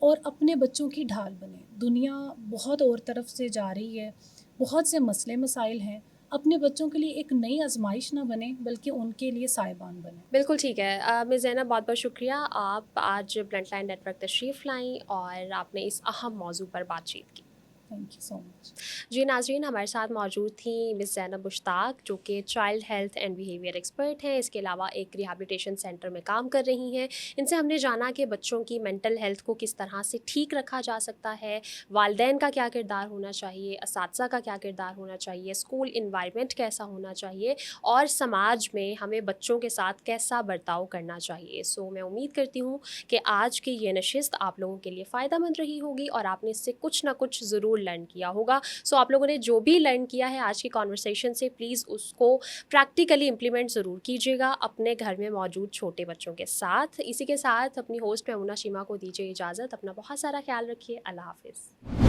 और अपने बच्चों की ढाल बनें। दुनिया बहुत और तरफ से जा रही है, बहुत से मसले मसाइल हैं। अपने बच्चों के लिए एक नई आजमाइश ना बने, बल्कि उनके लिए साहिबान बने। बिल्कुल ठीक है। मिस ज़ैनब, बहुत-बहुत शुक्रिया। आप आज ब्लंट लाइन नेटवर्क तशरीफ़ लाईं और आपने इस अहम मौज़ू पर बातचीत की। Thank you so much. जी नाज़रीन, हमारे साथ मौजूद थी मिस ज़ैनब मुश्ताक, जो कि child health and behaviour expert हैं। इसके अलावा एक रिहैबिलिटेशन सेंटर में काम कर रही हैं। इनसे हमने जाना कि बच्चों की मेंटल हेल्थ को किस तरह से ठीक रखा जा सकता है, वालिदैन का क्या किरदार होना चाहिए, असातिज़ा का क्या किरदार होना चाहिए, स्कूल इन्वायरमेंट कैसा होना चाहिए और समाज में हमें बच्चों के साथ कैसा बर्ताव करना चाहिए। सो मैं उम्मीद करती हूँ कि आज की ये नशिस्त आप लोगों के लिए फ़ायदेमंद रही होगी और आपने इससे कुछ ना कुछ ज़रूर ज़रूर लर्न किया होगा। सो आप लोगों ने जो भी लर्न किया है आज की कॉन्वर्सेशन से, प्लीज़ उसको प्रैक्टिकली इम्प्लीमेंट ज़रूर कीजिएगा अपने घर में मौजूद छोटे बच्चों के साथ। इसी के साथ अपनी होस्ट मेमुना शीमा को दीजिए इजाज़त। अपना बहुत सारा ख्याल रखिए। अल्लाह हाफ़िज़।